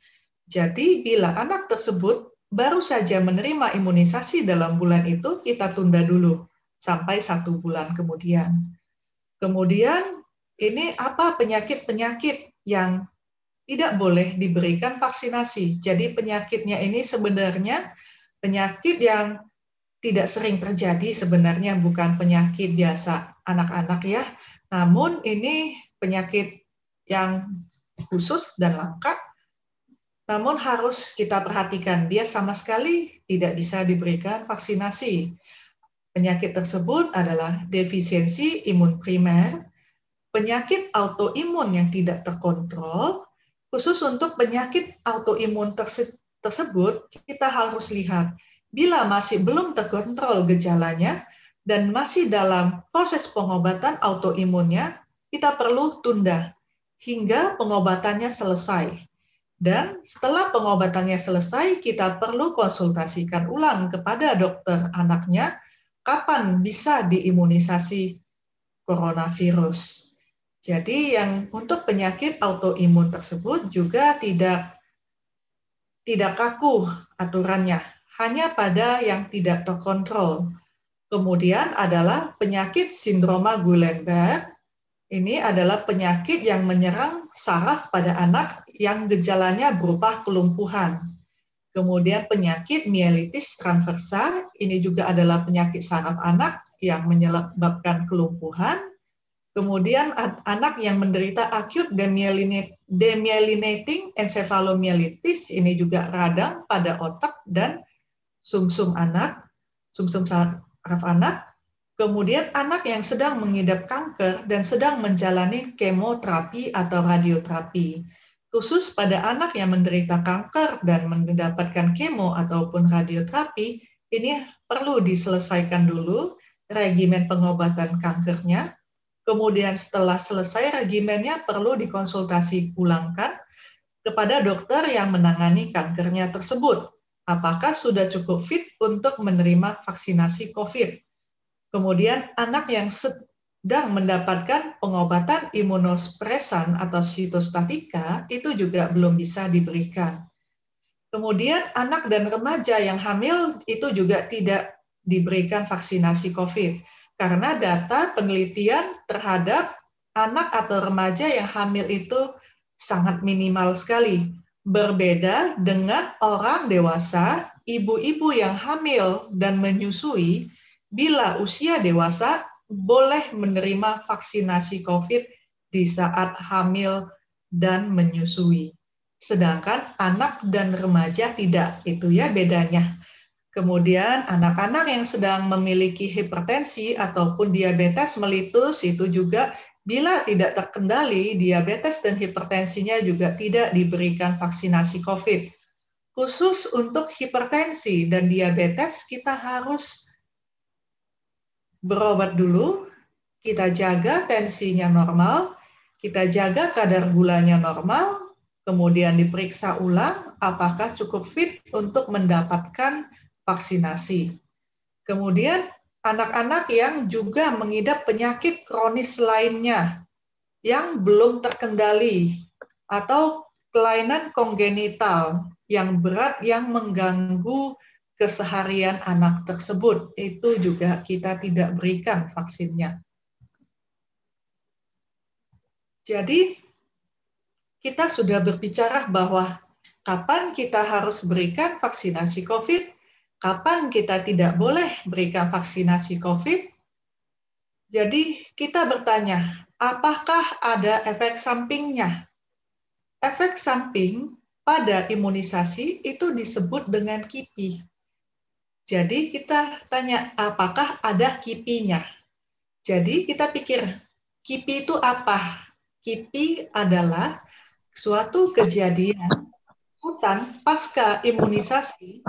Jadi bila anak tersebut baru saja menerima imunisasi dalam bulan itu, kita tunda dulu sampai 1 bulan kemudian. Kemudian, ini apa penyakit-penyakit yang tidak boleh diberikan vaksinasi. Jadi penyakitnya ini sebenarnya penyakit yang tidak sering terjadi, sebenarnya bukan penyakit biasa anak-anak ya. Namun ini penyakit yang khusus dan langka, namun harus kita perhatikan, dia sama sekali tidak bisa diberikan vaksinasi. Penyakit tersebut adalah defisiensi imun primer, penyakit autoimun yang tidak terkontrol. Khusus untuk penyakit autoimun tersebut, kita harus lihat, bila masih belum terkontrol gejalanya, dan masih dalam proses pengobatan autoimunnya, kita perlu tunda hingga pengobatannya selesai. Dan setelah pengobatannya selesai, kita perlu konsultasikan ulang kepada dokter anaknya kapan bisa diimunisasi coronavirus. Jadi yang untuk penyakit autoimun tersebut juga tidak kaku aturannya, hanya pada yang tidak terkontrol. Kemudian adalah penyakit sindroma Guillain-Barré. Ini adalah penyakit yang menyerang saraf pada anak yang gejalanya berupa kelumpuhan. Kemudian penyakit mielitis transversa, ini juga adalah penyakit saraf anak yang menyebabkan kelumpuhan. Kemudian anak yang menderita acute demyelinating encephalomyelitis, ini juga radang pada otak dan sumsum saraf anak. Kemudian anak yang sedang mengidap kanker dan sedang menjalani kemoterapi atau radioterapi. Khusus pada anak yang menderita kanker dan mendapatkan kemo ataupun radioterapi, ini perlu diselesaikan dulu regimen pengobatan kankernya. Kemudian setelah selesai regimennya perlu dikonsultasi ulangkan kepada dokter yang menangani kankernya tersebut. Apakah sudah cukup fit untuk menerima vaksinasi COVID? Kemudian anak yang sedang mendapatkan pengobatan imunosupresan atau sitostatika itu juga belum bisa diberikan. Kemudian anak dan remaja yang hamil itu juga tidak diberikan vaksinasi COVID karena data penelitian terhadap anak atau remaja yang hamil itu sangat minimal sekali. Berbeda dengan orang dewasa, ibu-ibu yang hamil dan menyusui, bila usia dewasa boleh menerima vaksinasi COVID di saat hamil dan menyusui. Sedangkan anak dan remaja tidak, itu ya bedanya. Kemudian anak-anak yang sedang memiliki hipertensi ataupun diabetes mellitus itu juga bila tidak terkendali, diabetes dan hipertensinya juga tidak diberikan vaksinasi COVID. Khusus untuk hipertensi dan diabetes kita harus berobat dulu, kita jaga tensinya normal, kita jaga kadar gulanya normal, kemudian diperiksa ulang apakah cukup fit untuk mendapatkan vaksinasi. Kemudian anak-anak yang juga mengidap penyakit kronis lainnya yang belum terkendali atau kelainan kongenital yang berat yang mengganggu keseharian anak tersebut, itu juga kita tidak berikan vaksinnya. Jadi kita sudah berbicara bahwa kapan kita harus berikan vaksinasi COVID, kapan kita tidak boleh berikan vaksinasi COVID. Jadi kita bertanya, apakah ada efek sampingnya? Efek samping pada imunisasi itu disebut dengan KIPI. Jadi kita tanya, apakah ada KIPI-nya? Jadi kita pikir, KIPI itu apa? KIPI adalah suatu kejadian ikutan pasca imunisasi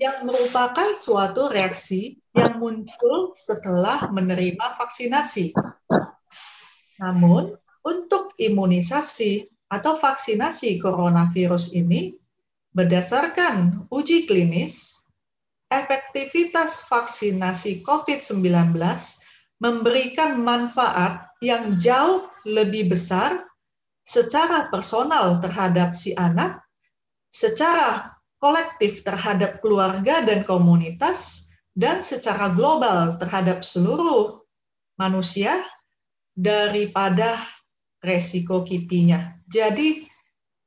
yang merupakan suatu reaksi yang muncul setelah menerima vaksinasi. Namun, untuk imunisasi atau vaksinasi coronavirus ini, berdasarkan uji klinis, efektivitas vaksinasi COVID-19 memberikan manfaat yang jauh lebih besar secara personal terhadap si anak, secara kolektif terhadap keluarga dan komunitas, dan secara global terhadap seluruh manusia daripada resiko KIPI-nya. Jadi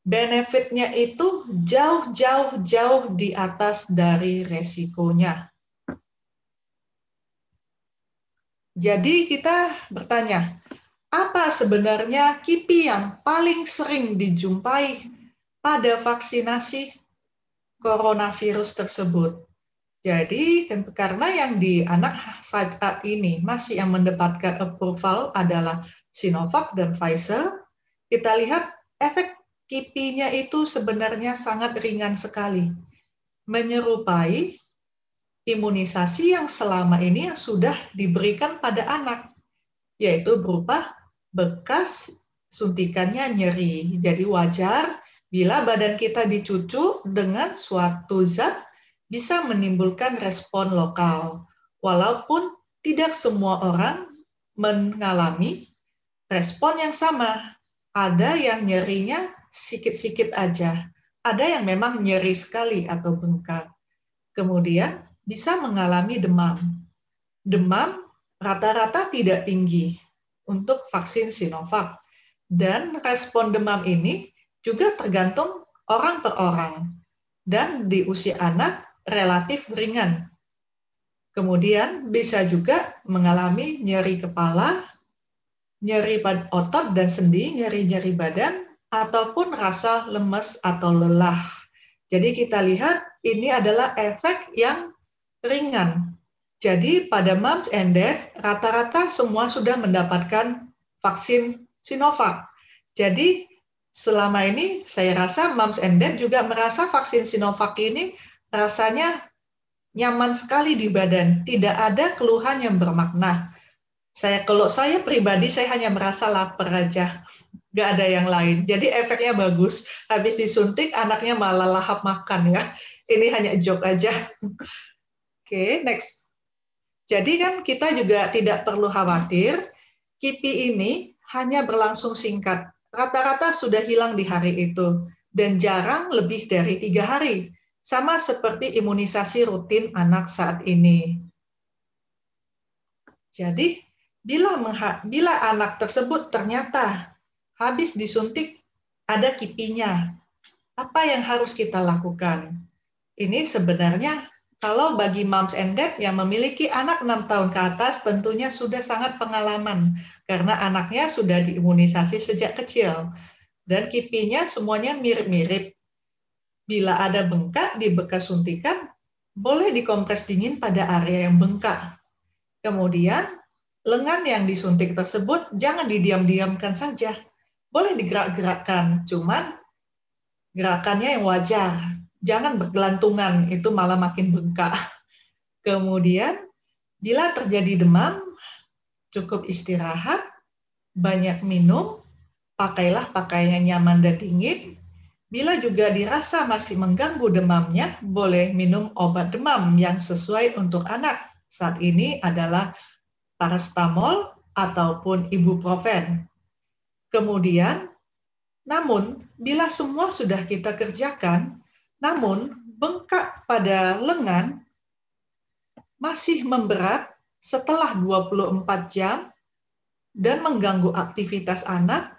benefitnya itu jauh di atas dari resikonya. Jadi kita bertanya, apa sebenarnya KIPI yang paling sering dijumpai pada vaksinasi coronavirus tersebut? Jadi karena yang di anak saat ini masih yang mendapatkan approval adalah Sinovac dan Pfizer, kita lihat efek KIPI-nya itu sebenarnya sangat ringan sekali, menyerupai imunisasi yang selama ini sudah diberikan pada anak, yaitu berupa bekas suntikannya nyeri. Jadi wajar bila badan kita dicucu dengan suatu zat bisa menimbulkan respon lokal, walaupun tidak semua orang mengalami respon yang sama. Ada yang nyerinya sikit-sikit aja, ada yang memang nyeri sekali atau bengkak. Kemudian bisa mengalami demam. Demam rata-rata tidak tinggi untuk vaksin Sinovac. Dan respon demam ini juga tergantung orang per orang. Dan di usia anak relatif ringan. Kemudian bisa juga mengalami nyeri kepala, nyeri pada otot dan sendi, nyeri-nyeri badan, ataupun rasa lemes atau lelah. Jadi kita lihat ini adalah efek yang ringan. Jadi pada moms and dad rata-rata semua sudah mendapatkan vaksin Sinovac. Jadi selama ini saya rasa moms and dad juga merasa vaksin Sinovac ini rasanya nyaman sekali di badan, tidak ada keluhan yang bermakna. Kalau saya pribadi saya hanya merasa lapar aja, nggak ada yang lain. Jadi efeknya bagus. Habis disuntik anaknya malah lahap makan ya. Ini hanya joke aja. Oke, next. Jadi kan kita juga tidak perlu khawatir, KIPI ini hanya berlangsung singkat. Rata-rata sudah hilang di hari itu, dan jarang lebih dari 3 hari. Sama seperti imunisasi rutin anak saat ini. Jadi, bila anak tersebut ternyata habis disuntik ada KIPI-nya, apa yang harus kita lakukan? Ini sebenarnya kalau bagi moms and dad yang memiliki anak 6 tahun ke atas tentunya sudah sangat pengalaman karena anaknya sudah diimunisasi sejak kecil dan KIPI-nya semuanya mirip-mirip. Bila ada bengkak di bekas suntikan, boleh dikompres dingin pada area yang bengkak. Kemudian, lengan yang disuntik tersebut jangan didiam-diamkan saja. Boleh digerak-gerakkan, cuman gerakannya yang wajar. Jangan bergelantungan, itu malah makin bengkak. Kemudian, bila terjadi demam, cukup istirahat, banyak minum, pakailah pakaian yang nyaman dan dingin. Bila juga dirasa masih mengganggu demamnya, boleh minum obat demam yang sesuai untuk anak. Saat ini adalah paracetamol ataupun ibuprofen. Kemudian, namun bila semua sudah kita kerjakan, namun bengkak pada lengan masih memberat setelah 24 jam dan mengganggu aktivitas anak,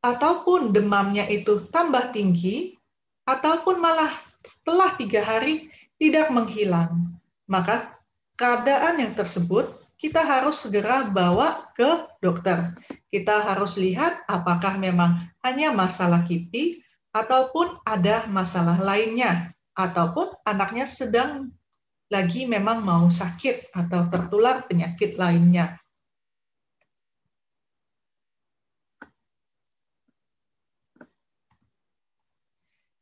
ataupun demamnya itu tambah tinggi, ataupun malah setelah 3 hari tidak menghilang. Maka keadaan yang tersebut kita harus segera bawa ke dokter. Kita harus lihat apakah memang hanya masalah KIPI ataupun ada masalah lainnya, ataupun anaknya sedang lagi memang mau sakit atau tertular penyakit lainnya.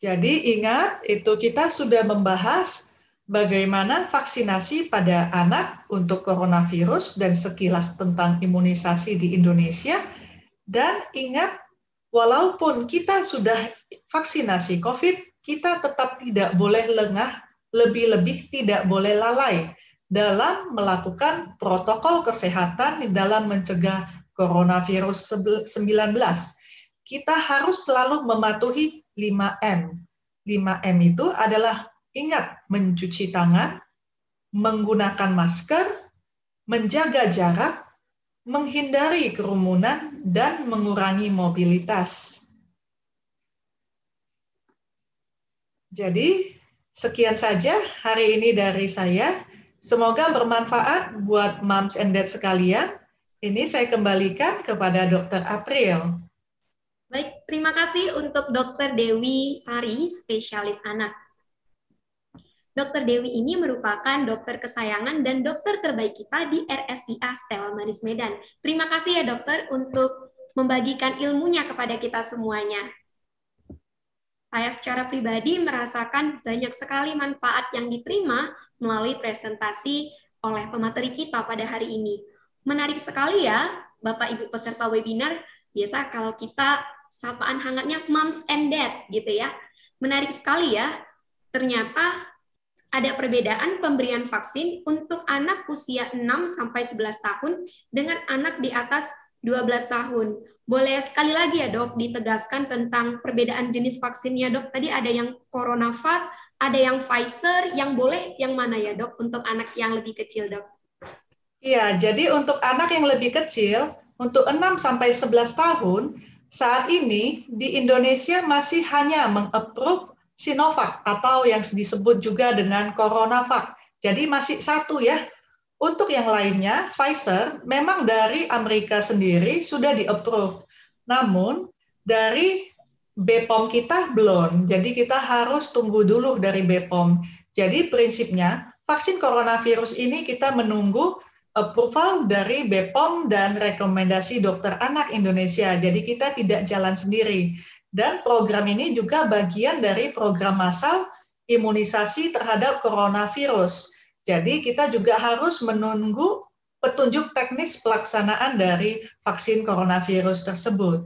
Jadi ingat, itu kita sudah membahas bagaimana vaksinasi pada anak untuk coronavirus dan sekilas tentang imunisasi di Indonesia. Dan ingat, walaupun kita sudah vaksinasi COVID, kita tetap tidak boleh lengah, lebih-lebih tidak boleh lalai dalam melakukan protokol kesehatan dalam mencegah coronavirus 19. Kita harus selalu mematuhi 5M. 5M itu adalah ingat mencuci tangan, menggunakan masker, menjaga jarak, menghindari kerumunan, dan mengurangi mobilitas. Jadi, sekian saja hari ini dari saya. Semoga bermanfaat buat moms and dad sekalian. Ini saya kembalikan kepada Dr. April. Baik, terima kasih untuk Dr. Dewi Sari, spesialis anak. Dr. Dewi ini merupakan dokter kesayangan dan dokter terbaik kita di RSIA Stella Maris Medan. Terima kasih ya dokter untuk membagikan ilmunya kepada kita semuanya. Saya secara pribadi merasakan banyak sekali manfaat yang diterima melalui presentasi oleh pemateri kita pada hari ini. Menarik sekali ya, Bapak Ibu peserta webinar. Biasa kalau kita sapaan hangatnya moms and dad gitu ya. Menarik sekali ya. Ternyata ada perbedaan pemberian vaksin untuk anak usia 6 sampai 11 tahun dengan anak di atas 12 tahun. Boleh sekali lagi ya dok ditegaskan tentang perbedaan jenis vaksinnya dok. Tadi ada yang CoronaVac, ada yang Pfizer, yang boleh yang mana ya dok untuk anak yang lebih kecil dok? Iya, jadi untuk anak yang lebih kecil, untuk 6 sampai 11 tahun, saat ini di Indonesia masih hanya meng-approve Sinovac atau yang disebut juga dengan CoronaVac. Jadi masih satu ya. Untuk yang lainnya, Pfizer memang dari Amerika sendiri sudah di-approve. Namun, dari BPOM kita belum. Jadi kita harus tunggu dulu dari BPOM. Jadi prinsipnya, vaksin coronavirus ini kita menunggu approval dari BPOM dan rekomendasi dokter anak Indonesia. Jadi kita tidak jalan sendiri. Dan program ini juga bagian dari program massal imunisasi terhadap coronavirus. Jadi kita juga harus menunggu petunjuk teknis pelaksanaan dari vaksin coronavirus tersebut.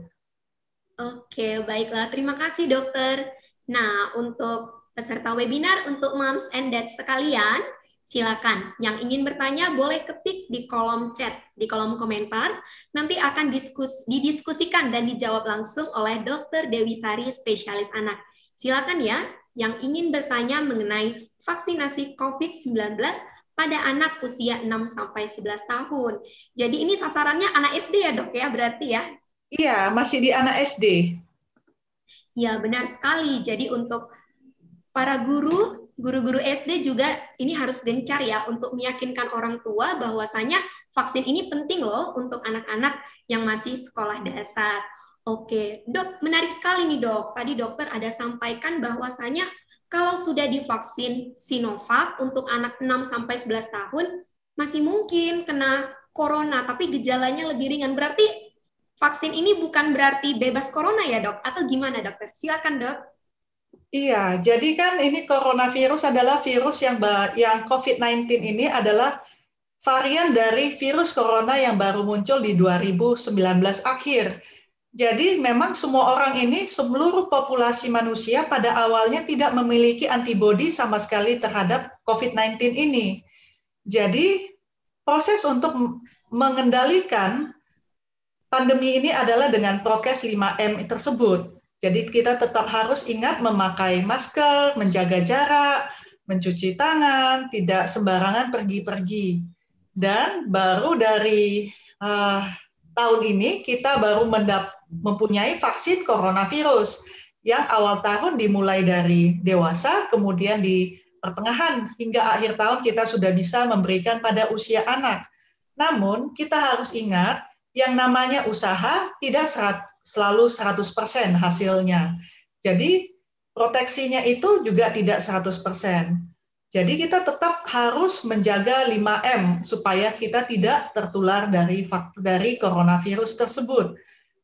Oke, baiklah. Terima kasih dokter. Nah, untuk peserta webinar, untuk moms and dad sekalian, silakan. Yang ingin bertanya boleh ketik di kolom chat, di kolom komentar. Nanti akan didiskusikan dan dijawab langsung oleh Dr. Dewi Sari, spesialis anak. Silakan ya, yang ingin bertanya mengenai vaksinasi COVID-19 pada anak usia 6-11 tahun. Jadi ini sasarannya anak SD ya dok ya, berarti ya? Iya, masih di anak SD. Ya, benar sekali. Jadi untuk para guru-guru SD juga ini harus gencar ya untuk meyakinkan orang tua bahwasanya vaksin ini penting loh untuk anak-anak yang masih sekolah dasar. Oke, dok, menarik sekali nih dok. Tadi dokter ada sampaikan bahwasanya kalau sudah divaksin Sinovac untuk anak 6-11 tahun, masih mungkin kena corona, tapi gejalanya lebih ringan. Berarti vaksin ini bukan berarti bebas corona ya dok? Atau gimana dokter? Silakan dok. Iya, jadi kan ini coronavirus adalah virus yang COVID-19 ini adalah varian dari virus corona yang baru muncul di 2019 akhir. Jadi memang semua orang ini, seluruh populasi manusia pada awalnya tidak memiliki antibodi sama sekali terhadap COVID-19 ini. Jadi proses untuk mengendalikan pandemi ini adalah dengan prokes 5M tersebut. Jadi kita tetap harus ingat memakai masker, menjaga jarak, mencuci tangan, tidak sembarangan pergi-pergi. Dan baru dari tahun ini kita baru mempunyai vaksin coronavirus yang awal tahun dimulai dari dewasa, kemudian di pertengahan hingga akhir tahun kita sudah bisa memberikan pada usia anak. Namun kita harus ingat yang namanya usaha tidak selalu 100% hasilnya. Jadi proteksinya itu juga tidak 100%. Jadi kita tetap harus menjaga 5M supaya kita tidak tertular dari coronavirus tersebut.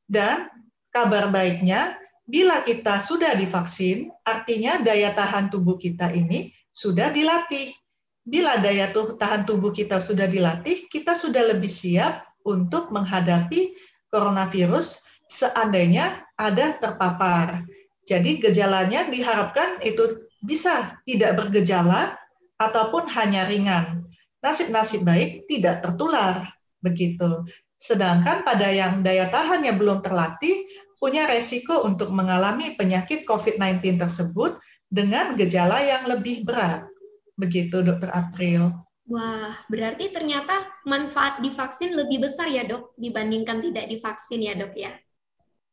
Dan kabar baiknya, bila kita sudah divaksin, artinya daya tahan tubuh kita ini sudah dilatih. Bila daya tahan tubuh kita sudah dilatih, kita sudah lebih siap untuk menghadapi coronavirus seandainya ada terpapar. Jadi gejalanya diharapkan itu bisa tidak bergejala ataupun hanya ringan. Nasib-nasib baik tidak tertular, begitu. Sedangkan pada yang daya tahannya belum terlatih, punya resiko untuk mengalami penyakit COVID-19 tersebut dengan gejala yang lebih berat. Begitu, Dr. April. Wah, berarti ternyata manfaat divaksin lebih besar ya dok, dibandingkan tidak divaksin ya dok ya?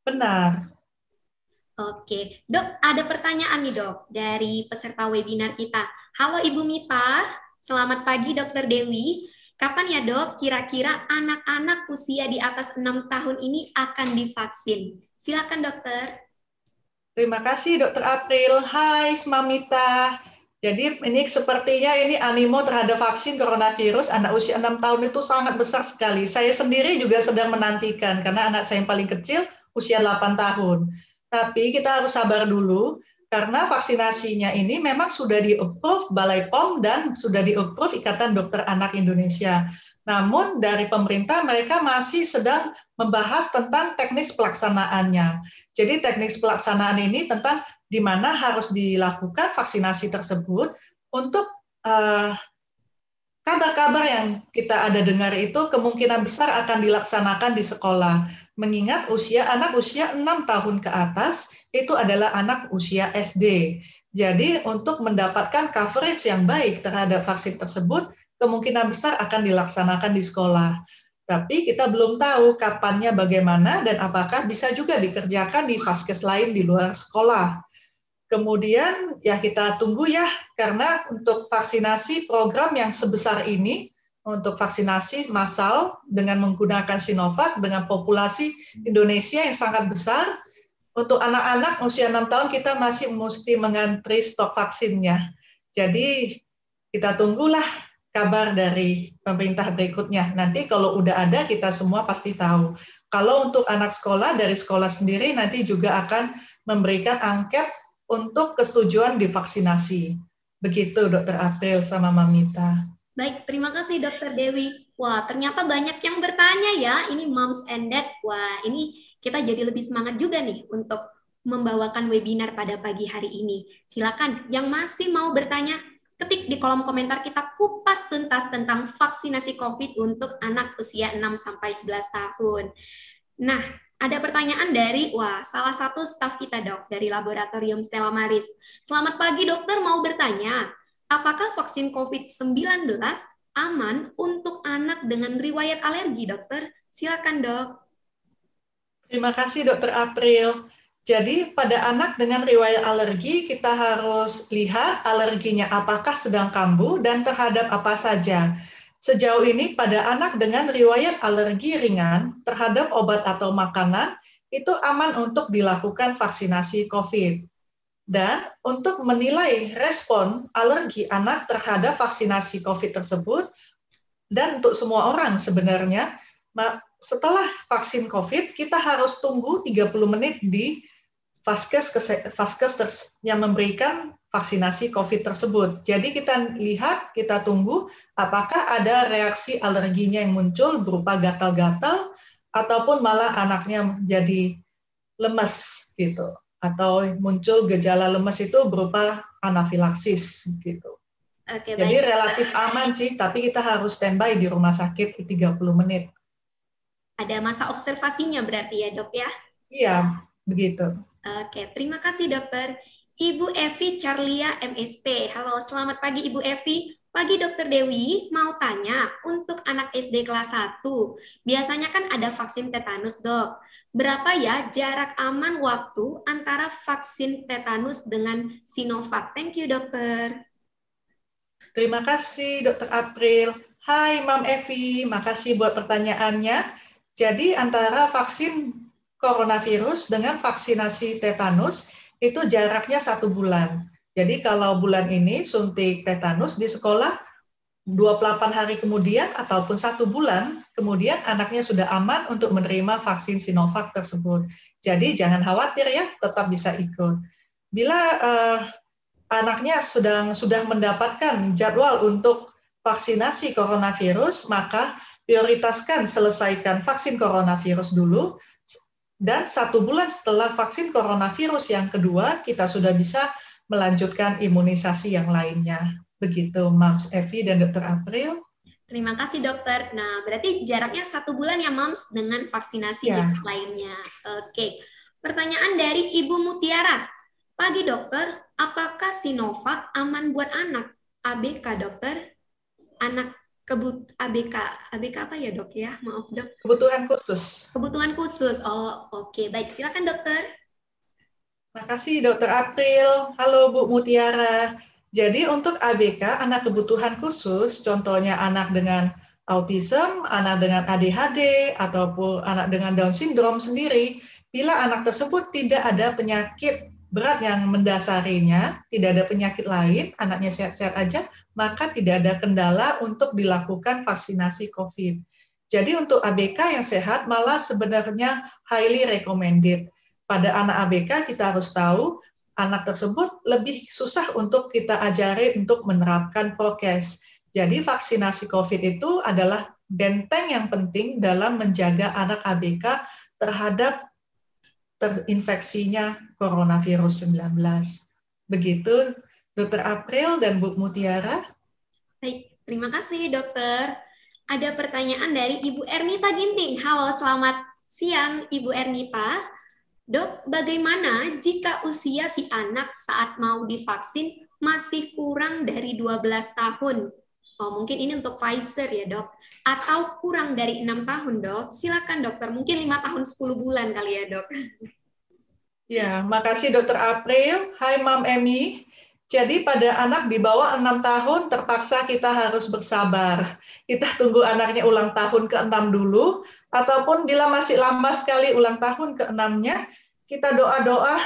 Benar. Oke, dok, ada pertanyaan nih dok, dari peserta webinar kita. Halo Ibu Mita, selamat pagi Dr. Dewi. Kapan ya dok, kira-kira anak-anak usia di atas 6 tahun ini akan divaksin? Silakan dokter. Terima kasih Dr. April. Hai Mamita. Jadi ini sepertinya ini animo terhadap vaksin coronavirus anak usia 6 tahun itu sangat besar sekali. Saya sendiri juga sedang menantikan karena anak saya yang paling kecil usia 8 tahun. Tapi kita harus sabar dulu karena vaksinasinya ini memang sudah di-approve Balai POM dan sudah di-approve Ikatan Dokter Anak Indonesia. Namun dari pemerintah mereka masih sedang membahas tentang teknis pelaksanaannya. Jadi teknis pelaksanaan ini tentang di mana harus dilakukan vaksinasi tersebut untuk kabar-kabar yang kita ada dengar itu kemungkinan besar akan dilaksanakan di sekolah. Mengingat anak usia 6 tahun ke atas itu adalah anak usia SD. Jadi untuk mendapatkan coverage yang baik terhadap vaksin tersebut, kemungkinan besar akan dilaksanakan di sekolah. Tapi kita belum tahu kapannya bagaimana dan apakah bisa juga dikerjakan di vaskes lain di luar sekolah. Kemudian ya kita tunggu ya, karena untuk vaksinasi program yang sebesar ini, untuk vaksinasi massal dengan menggunakan Sinovac dengan populasi Indonesia yang sangat besar, untuk anak-anak usia 6 tahun kita masih mesti mengantri stok vaksinnya. Jadi kita tunggulah kabar dari pemerintah berikutnya. Nanti kalau udah ada kita semua pasti tahu. Kalau untuk anak sekolah, dari sekolah sendiri nanti juga akan memberikan angket untuk kesetujuan divaksinasi. Begitu Dr. April sama Mamita. Baik, terima kasih Dr. Dewi. Wah, ternyata banyak yang bertanya ya. Ini Moms and Dad. Wah, ini kita jadi lebih semangat juga nih untuk membawakan webinar pada pagi hari ini. Silakan yang masih mau bertanya, ketik di kolom komentar, kita kupas tuntas tentang vaksinasi COVID untuk anak usia 6-11 tahun. Nah, ada pertanyaan dari salah satu staf kita, Dok, dari Laboratorium Stella Maris. Selamat pagi, Dokter, mau bertanya, apakah vaksin COVID-19 aman untuk anak dengan riwayat alergi, Dokter? Silakan, Dok. Terima kasih, Dr. April. Jadi pada anak dengan riwayat alergi kita harus lihat alerginya apakah sedang kambuh dan terhadap apa saja. Sejauh ini pada anak dengan riwayat alergi ringan terhadap obat atau makanan itu aman untuk dilakukan vaksinasi COVID. Dan untuk menilai respon alergi anak terhadap vaksinasi COVID tersebut, dan untuk semua orang sebenarnya, setelah vaksin COVID, kita harus tunggu 30 menit di vaskes yang memberikan vaksinasi COVID tersebut. Jadi kita lihat, kita tunggu apakah ada reaksi alerginya yang muncul berupa gatal-gatal, ataupun malah anaknya jadi lemes gitu. Atau muncul gejala lemes itu berupa anafilaksis gitu. Oke, jadi baik. Relatif aman sih, tapi kita harus standby di rumah sakit 30 menit. Ada masa observasinya berarti ya, Dok ya? Iya, begitu. Oke, terima kasih Dokter. Ibu Evi Charlia MSP. Halo, selamat pagi Ibu Evi. Pagi Dokter Dewi, mau tanya, untuk anak SD kelas 1, biasanya kan ada vaksin tetanus, Dok. Berapa ya jarak aman waktu antara vaksin tetanus dengan Sinovac? Thank you, Dokter. Terima kasih, Dr. April. Hai, Mam Evi. Makasih buat pertanyaannya. Jadi, antara vaksin coronavirus dengan vaksinasi tetanus, itu jaraknya 1 bulan. Jadi, kalau bulan ini suntik tetanus di sekolah, 28 hari kemudian ataupun 1 bulan, kemudian anaknya sudah aman untuk menerima vaksin Sinovac tersebut. Jadi, jangan khawatir ya, tetap bisa ikut. Bila anaknya sudah mendapatkan jadwal untuk vaksinasi coronavirus, maka prioritaskan selesaikan vaksin coronavirus dulu, dan 1 bulan setelah vaksin coronavirus yang kedua, kita sudah bisa melanjutkan imunisasi yang lainnya. Begitu, Mams Evi dan Dr. April. Terima kasih, Dokter. Nah, berarti jaraknya 1 bulan ya, Mams, dengan vaksinasi yang lainnya. Oke. Pertanyaan dari Ibu Mutiara. Pagi, Dokter. Apakah Sinovac aman buat anak? ABK, Dokter. Anak ABK apa ya, Dok ya? Maaf, Dok. Kebutuhan khusus. Kebutuhan khusus. Oh, oke. Baik, silakan, Dokter. Makasih, Dr. April. Halo, Bu Mutiara. Jadi untuk ABK, anak kebutuhan khusus, contohnya anak dengan autism, anak dengan ADHD, ataupun anak dengan Down syndrome sendiri, bila anak tersebut tidak ada penyakit berat yang mendasarinya, tidak ada penyakit lain, anaknya sehat-sehat aja, maka tidak ada kendala untuk dilakukan vaksinasi COVID. Jadi untuk ABK yang sehat malah sebenarnya highly recommended. Pada anak ABK kita harus tahu anak tersebut lebih susah untuk kita ajari untuk menerapkan prokes. Jadi vaksinasi COVID itu adalah benteng yang penting dalam menjaga anak ABK terhadap terinfeksinya coronavirus 19. Begitu, Dr. April dan Bu Mutiara. Baik, terima kasih dokter. Ada pertanyaan dari Ibu Ernita Ginting. Halo, selamat siang Ibu Ernita. Dok, bagaimana jika usia si anak saat mau divaksin masih kurang dari 12 tahun? Oh, mungkin ini untuk Pfizer ya dok. Atau kurang dari 6 tahun dok? Silakan dokter, mungkin 5 tahun 10 bulan kali ya dok. Ya, makasih Dr. April. Hai Mam Emi. Jadi pada anak di bawah 6 tahun terpaksa kita harus bersabar. Kita tunggu anaknya ulang tahun ke-6 dulu, ataupun bila masih lama sekali ulang tahun ke-6-nya, kita doa-doa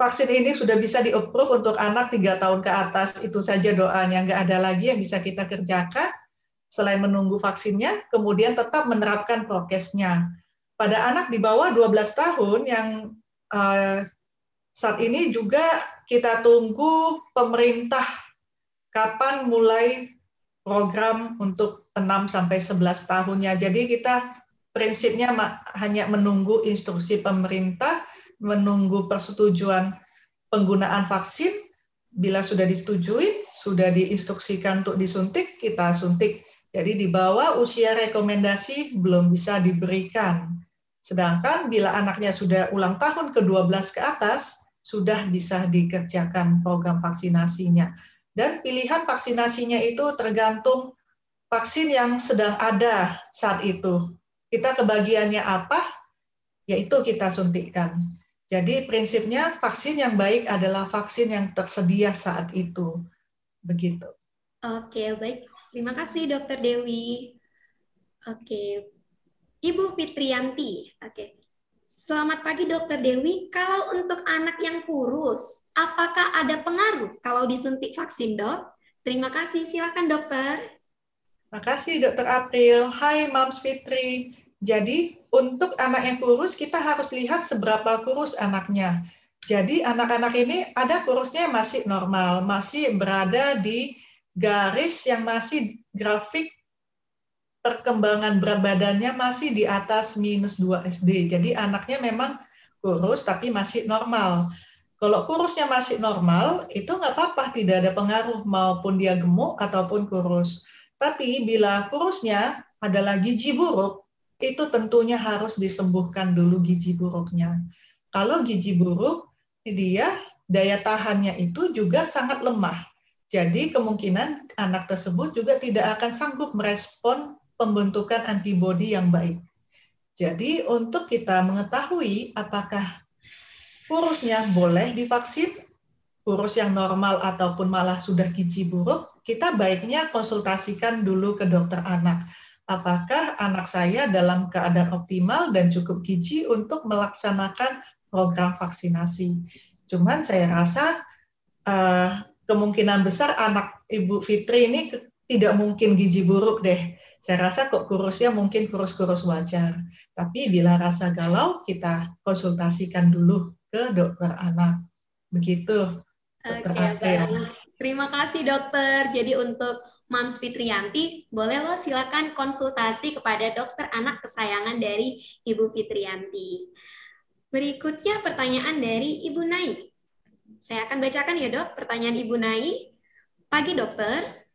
vaksin ini sudah bisa di-approve untuk anak 3 tahun ke atas. Itu saja doanya, nggak ada lagi yang bisa kita kerjakan selain menunggu vaksinnya, kemudian tetap menerapkan prokesnya. Pada anak di bawah 12 tahun yang saat ini juga kita tunggu pemerintah kapan mulai program untuk 6-11 tahunnya. Jadi kita prinsipnya hanya menunggu instruksi pemerintah, menunggu persetujuan penggunaan vaksin. Bila sudah disetujui, sudah diinstruksikan untuk disuntik, kita suntik. Jadi di bawah usia rekomendasi belum bisa diberikan. Sedangkan bila anaknya sudah ulang tahun ke-12 ke atas, sudah bisa dikerjakan program vaksinasinya. Dan pilihan vaksinasinya itu tergantung vaksin yang sedang ada saat itu. Kita kebagiannya apa, yaitu kita suntikkan. Jadi prinsipnya vaksin yang baik adalah vaksin yang tersedia saat itu. Begitu. Oke, baik. Terima kasih Dokter Dewi. Oke. Ibu Fitrianti. Oke. Selamat pagi Dokter Dewi. Kalau untuk anak yang kurus, apakah ada pengaruh kalau disuntik vaksin, Dok? Terima kasih. Silakan dokter. Terima kasih Dokter April. Hai Mams Fitri. Jadi untuk anak yang kurus kita harus lihat seberapa kurus anaknya. Jadi anak-anak ini ada kurusnya masih normal, masih berada di garis yang masih grafik perkembangan berat badannya masih di atas -2 SD. Jadi anaknya memang kurus tapi masih normal. Kalau kurusnya masih normal, itu nggak apa-apa, tidak ada pengaruh maupun dia gemuk ataupun kurus. Tapi bila kurusnya adalah gizi buruk, itu tentunya harus disembuhkan dulu gizi buruknya. Kalau gizi buruk, dia daya tahannya itu juga sangat lemah. Jadi kemungkinan anak tersebut juga tidak akan sanggup merespon pembentukan antibodi yang baik. Jadi untuk kita mengetahui apakah kurusnya boleh divaksin, kurus yang normal ataupun malah sudah gizi buruk, kita baiknya konsultasikan dulu ke dokter anak. Apakah anak saya dalam keadaan optimal dan cukup gizi untuk melaksanakan program vaksinasi. Cuman saya rasa kemungkinan besar anak Ibu Fitri ini tidak mungkin gizi buruk deh. Saya rasa kok kurusnya mungkin kurus-kurus wajar. Tapi bila rasa galau, kita konsultasikan dulu ke dokter anak. Begitu, Dokter April. Terima kasih dokter. Jadi untuk Mams Fitrianti, boleh lo silakan konsultasi kepada dokter anak kesayangan dari Ibu Fitrianti. Berikutnya pertanyaan dari Ibu Nai. Saya akan bacakan ya dok, pertanyaan Ibu Nai. Pagi dokter,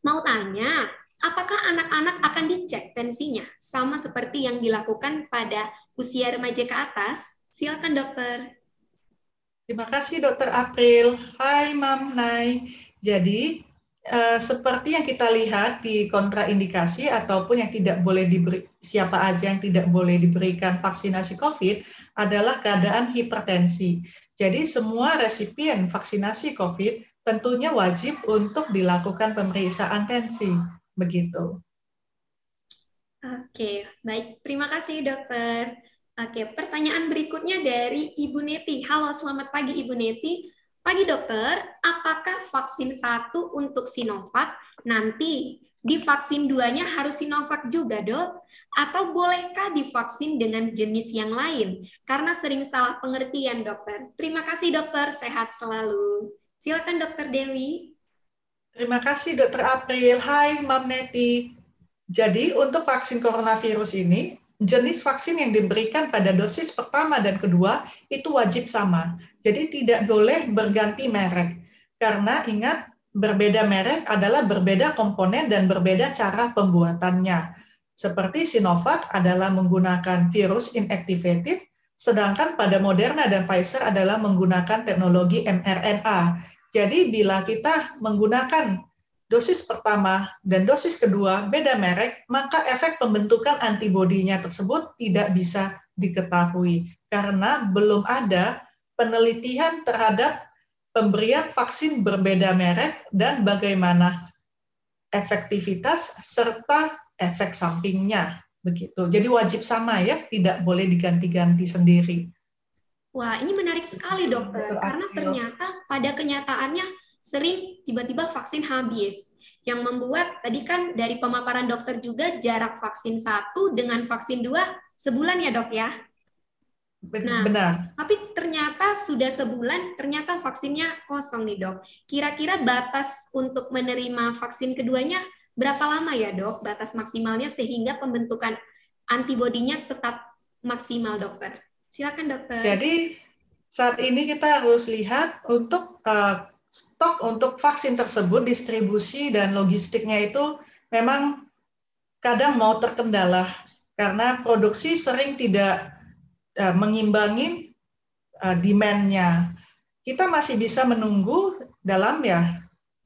mau tanya, apakah anak-anak akan dicek tensinya sama seperti yang dilakukan pada usia remaja ke atas? Silakan dokter. Terima kasih Dokter April. Hai Mam Nai. Jadi seperti yang kita lihat di kontraindikasi ataupun yang tidak boleh diberi, siapa aja yang tidak boleh diberikan vaksinasi COVID adalah keadaan hipertensi. Jadi semua resipien vaksinasi COVID tentunya wajib untuk dilakukan pemeriksaan tensi. Begitu. Oke, baik. Terima kasih dokter. Oke, pertanyaan berikutnya dari Ibu Neti. Halo, selamat pagi Ibu Neti. Pagi dokter, apakah vaksin 1 untuk Sinovac nanti Divaksin 2-nya harus Sinovac juga, Dok? Atau bolehkah divaksin dengan jenis yang lain? Karena sering salah pengertian, Dokter. Terima kasih, Dokter. Sehat selalu. Silakan, Dokter Dewi. Terima kasih, Dr. April. Hai, Mam Neti. Jadi, untuk vaksin coronavirus ini, jenis vaksin yang diberikan pada dosis pertama dan kedua itu wajib sama. Jadi, tidak boleh berganti merek. Karena ingat, berbeda merek adalah berbeda komponen dan berbeda cara pembuatannya. Seperti Sinovac adalah menggunakan virus inactivated, sedangkan pada Moderna dan Pfizer adalah menggunakan teknologi mRNA. Jadi bila kita menggunakan dosis pertama dan dosis kedua beda merek, maka efek pembentukan antibodinya tersebut tidak bisa diketahui karena belum ada penelitian terhadap pemberian vaksin berbeda merek dan bagaimana efektivitas serta efek sampingnya. Begitu. Jadi wajib sama ya, tidak boleh diganti-ganti sendiri. Wah, ini menarik sekali, Dokter. Betul, Karena April. ternyata pada kenyataannya sering tiba-tiba vaksin habis. Yang membuat, tadi kan dari pemaparan dokter juga, jarak vaksin 1 dengan vaksin 2 sebulan ya, Dok ya? Nah, Benar. tapi ternyata sudah sebulan, ternyata vaksinnya kosong nih, Dok. Kira-kira batas untuk menerima vaksin keduanya berapa lama ya, Dok? Batas maksimalnya sehingga pembentukan antibodinya tetap maksimal, Dokter. Silakan, Dokter. Jadi saat ini kita harus lihat untuk stok untuk vaksin tersebut, distribusi dan logistiknya itu memang kadang mau terkendala karena produksi sering tidak mengimbangi demand-nya. Kita masih bisa menunggu dalam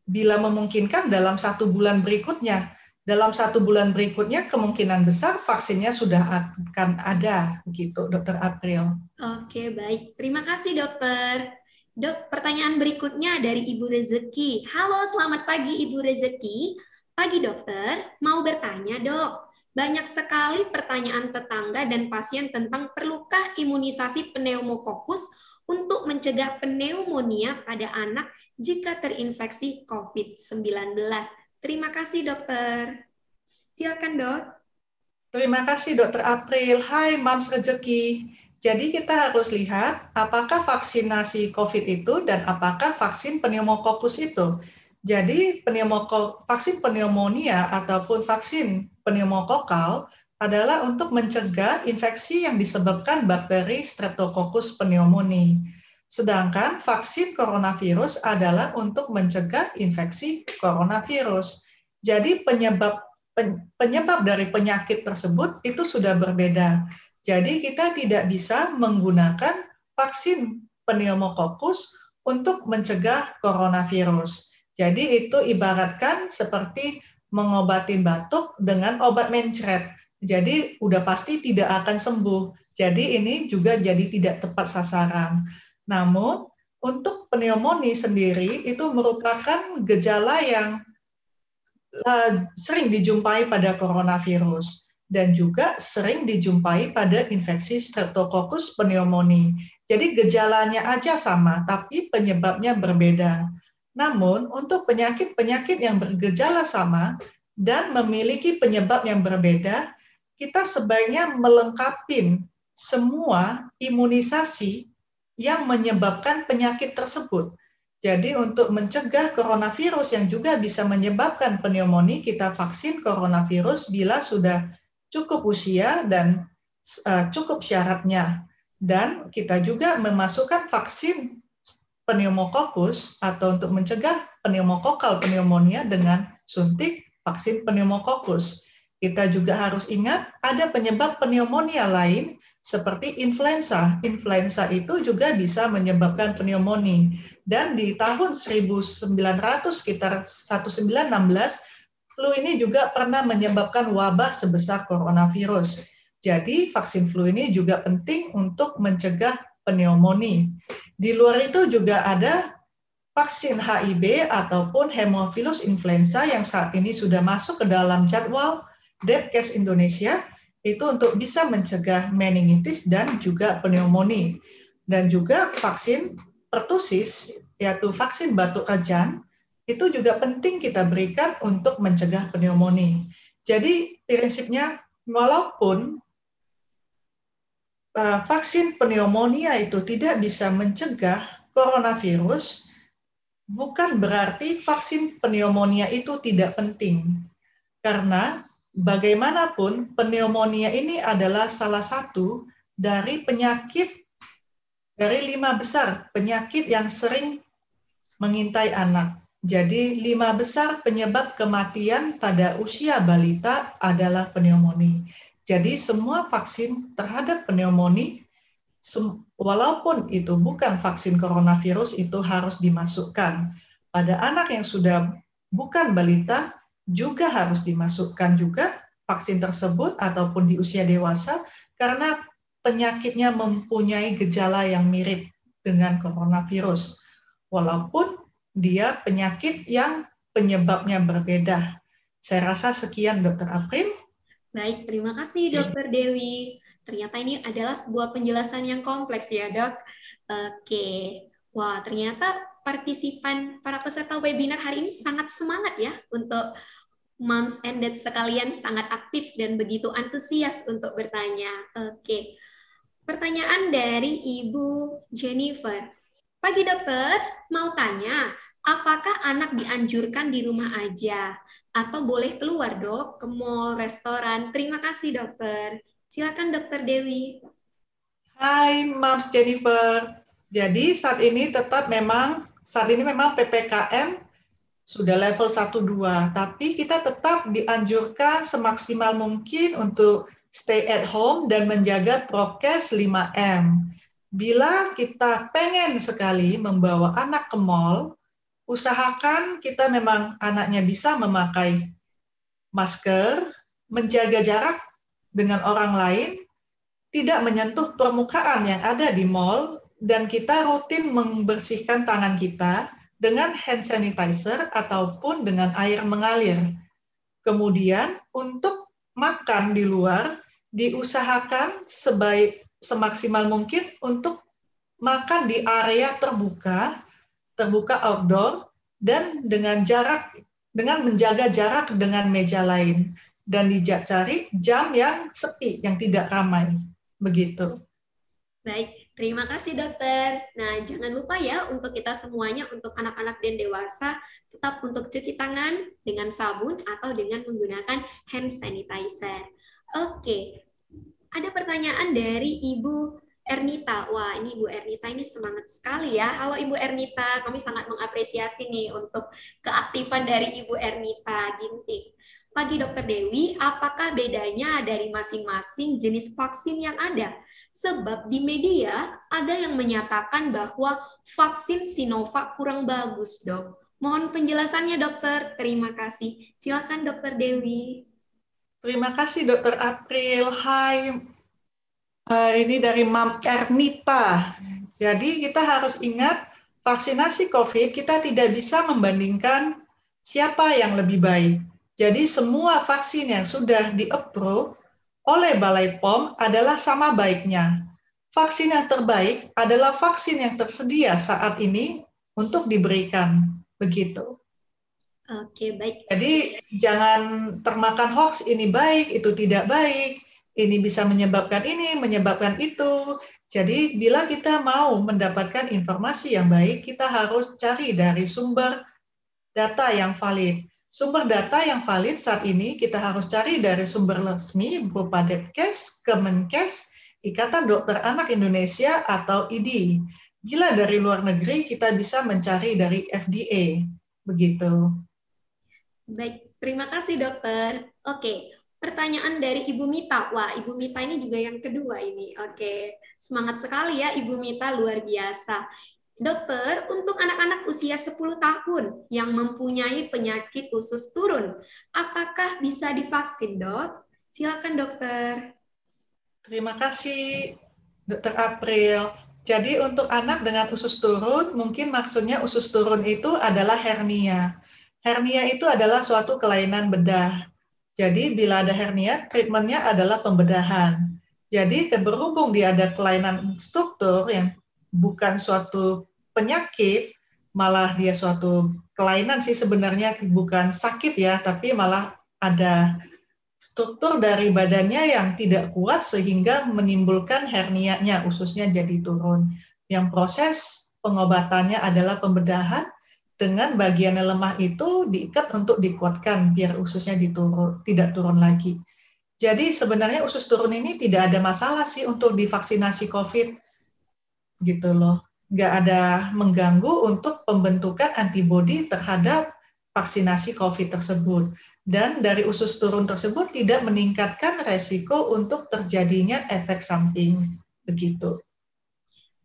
bila memungkinkan dalam 1 bulan berikutnya. Dalam 1 bulan berikutnya kemungkinan besar vaksinnya sudah akan ada, gitu, Dr. April. Oke, baik. Terima kasih, Dokter. Dok, pertanyaan berikutnya dari Ibu Rezeki. Halo, selamat pagi, Ibu Rezeki. Pagi, Dokter. Mau bertanya, Dok. Banyak sekali pertanyaan tetangga dan pasien tentang perlukah imunisasi pneumokokus untuk mencegah pneumonia pada anak jika terinfeksi COVID-19. Terima kasih, Dokter. Silakan, Dok. Terima kasih, Dr. April. Hai, Mams Rezeki. Jadi kita harus lihat apakah vaksinasi COVID itu dan apakah vaksin pneumokokus itu. Jadi vaksin pneumonia ataupun vaksin pneumokokal adalah untuk mencegah infeksi yang disebabkan bakteri Streptococcus pneumoniae. Sedangkan vaksin coronavirus adalah untuk mencegah infeksi coronavirus. Jadi penyebab dari penyakit tersebut itu sudah berbeda. Jadi kita tidak bisa menggunakan vaksin pneumokokus untuk mencegah coronavirus. Jadi itu ibaratkan seperti mengobati batuk dengan obat mencret. Jadi udah pasti tidak akan sembuh. Jadi ini juga jadi tidak tepat sasaran. Namun untuk pneumonia sendiri itu merupakan gejala yang sering dijumpai pada coronavirus dan juga sering dijumpai pada infeksi Streptococcus pneumoniae. Jadi gejalanya aja sama, tapi penyebabnya berbeda. Namun untuk penyakit-penyakit yang bergejala sama dan memiliki penyebab yang berbeda, kita sebaiknya melengkapi semua imunisasi yang menyebabkan penyakit tersebut. Jadi untuk mencegah coronavirus yang juga bisa menyebabkan pneumonia, kita vaksin coronavirus bila sudah cukup usia dan cukup syaratnya. Dan kita juga memasukkan vaksin pneumokokus atau untuk mencegah pneumokokal pneumonia dengan suntik vaksin pneumokokus. Kita juga harus ingat ada penyebab pneumonia lain seperti influenza. Influenza itu juga bisa menyebabkan pneumonia. Dan di tahun 1900 sekitar 1916 flu ini juga pernah menyebabkan wabah sebesar coronavirus. Jadi vaksin flu ini juga penting untuk mencegah pneumonia. Di luar itu juga ada vaksin HIV ataupun Haemophilus influenza yang saat ini sudah masuk ke dalam jadwal Depkes Indonesia itu untuk bisa mencegah meningitis dan juga pneumonia. Dan juga vaksin pertusis yaitu vaksin batuk ajan itu juga penting kita berikan untuk mencegah pneumonia. Jadi prinsipnya walaupun vaksin pneumonia itu tidak bisa mencegah coronavirus, bukan berarti vaksin pneumonia itu tidak penting. Karena bagaimanapun pneumonia ini adalah salah satu dari penyakit dari 5 besar penyakit yang sering mengintai anak. Jadi 5 besar penyebab kematian pada usia balita adalah pneumonia. Jadi semua vaksin terhadap pneumonia, walaupun itu bukan vaksin coronavirus, itu harus dimasukkan. Pada anak yang sudah bukan balita, juga harus dimasukkan juga vaksin tersebut ataupun di usia dewasa, karena penyakitnya mempunyai gejala yang mirip dengan coronavirus. Walaupun dia penyakit yang penyebabnya berbeda. Saya rasa sekian, Dr. April. Baik, terima kasih Dr. Dewi. Ternyata ini adalah sebuah penjelasan yang kompleks ya, Dok. Oke. Wah, ternyata partisipan para peserta webinar hari ini sangat semangat ya untuk moms and dads sekalian, sangat aktif dan begitu antusias untuk bertanya. Oke. Pertanyaan dari Ibu Jennifer. Pagi dokter, mau tanya, apakah anak dianjurkan di rumah aja? Atau boleh keluar dok, ke mall, restoran? Terima kasih dokter. Silakan dokter Dewi. Hai Moms Jennifer. Jadi saat ini memang PPKM sudah level 1-2, tapi kita tetap dianjurkan semaksimal mungkin untuk stay at home dan menjaga prokes 5M. Bila kita pengen sekali membawa anak ke mall, usahakan kita memang anaknya bisa memakai masker, menjaga jarak dengan orang lain, tidak menyentuh permukaan yang ada di mall, dan kita rutin membersihkan tangan kita dengan hand sanitizer ataupun dengan air mengalir. Kemudian untuk makan di luar, diusahakan semaksimal mungkin untuk makan di area terbuka outdoor, dan dengan menjaga jarak dengan meja lain, dan dicari jam yang sepi, yang tidak ramai. Begitu. Baik, terima kasih dokter. Nah, jangan lupa ya untuk kita semuanya, untuk anak-anak dan dewasa, tetap untuk cuci tangan dengan sabun atau dengan menggunakan hand sanitizer. Oke, ada pertanyaan dari Ibu Ernita. Wah, ini Ibu Ernita ini semangat sekali ya. Halo Ibu Ernita, kami sangat mengapresiasi nih untuk keaktifan dari Ibu Ernita Ginting. Pagi Dokter Dewi, apakah bedanya dari masing-masing jenis vaksin yang ada? Sebab di media ada yang menyatakan bahwa vaksin Sinovac kurang bagus, Dok. Mohon penjelasannya, Dokter. Terima kasih. Silakan, Dokter Dewi. Terima kasih, Dokter April. Hai, ini dari Mam Ernita. Jadi kita harus ingat, vaksinasi COVID kita tidak bisa membandingkan siapa yang lebih baik. Jadi semua vaksin yang sudah di-approve oleh Balai POM adalah sama baiknya. Vaksin yang terbaik adalah vaksin yang tersedia saat ini untuk diberikan. Begitu. Oke, baik. Jadi jangan termakan hoax, ini baik, itu tidak baik, ini bisa menyebabkan ini, menyebabkan itu. Jadi bila kita mau mendapatkan informasi yang baik, kita harus cari dari sumber data yang valid. Sumber data yang valid saat ini kita harus cari dari sumber resmi berupa Depkes, Kemenkes, Ikatan Dokter Anak Indonesia atau IDI. Bila dari luar negeri kita bisa mencari dari FDA. Begitu. Baik, terima kasih dokter. Oke, pertanyaan dari Ibu Mita. Wah, Ibu Mita ini juga yang kedua ini. Oke, semangat sekali ya Ibu Mita, luar biasa. Dokter, untuk anak-anak usia 10 tahun yang mempunyai penyakit usus turun, apakah bisa divaksin, Dok? Silakan, Dokter. Terima kasih, Dokter April. Jadi untuk anak dengan usus turun, mungkin maksudnya usus turun itu adalah hernia. Hernia itu adalah suatu kelainan bedah. Jadi bila ada hernia, treatmentnya adalah pembedahan. Jadi berhubung dia ada kelainan struktur yang bukan suatu penyakit, malah dia suatu kelainan sih sebenarnya, bukan sakit ya, tapi malah ada struktur dari badannya yang tidak kuat sehingga menimbulkan hernianya, ususnya jadi turun. Yang proses pengobatannya adalah pembedahan dengan bagian lemah itu diikat untuk dikuatkan biar ususnya tidak turun lagi. Jadi sebenarnya usus turun ini tidak ada masalah sih untuk divaksinasi COVID gitu loh. Nggak ada mengganggu untuk pembentukan antibodi terhadap vaksinasi COVID tersebut. Dan dari usus turun tersebut tidak meningkatkan resiko untuk terjadinya efek samping. Begitu.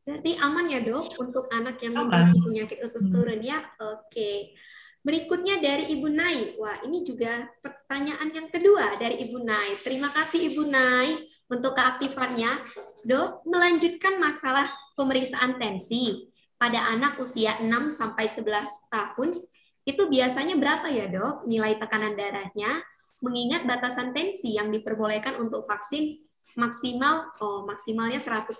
Berarti aman ya dok untuk anak yang Aman. memiliki penyakit usus turun ya? Oke. Berikutnya dari Ibu Nai. Wah, ini juga pertanyaan yang kedua dari Ibu Nai. Terima kasih Ibu Nai untuk keaktifannya. Dok, melanjutkan masalah pemeriksaan tensi pada anak usia 6-11 tahun, itu biasanya berapa ya dok nilai tekanan darahnya? Mengingat batasan tensi yang diperbolehkan untuk vaksin maksimalnya 180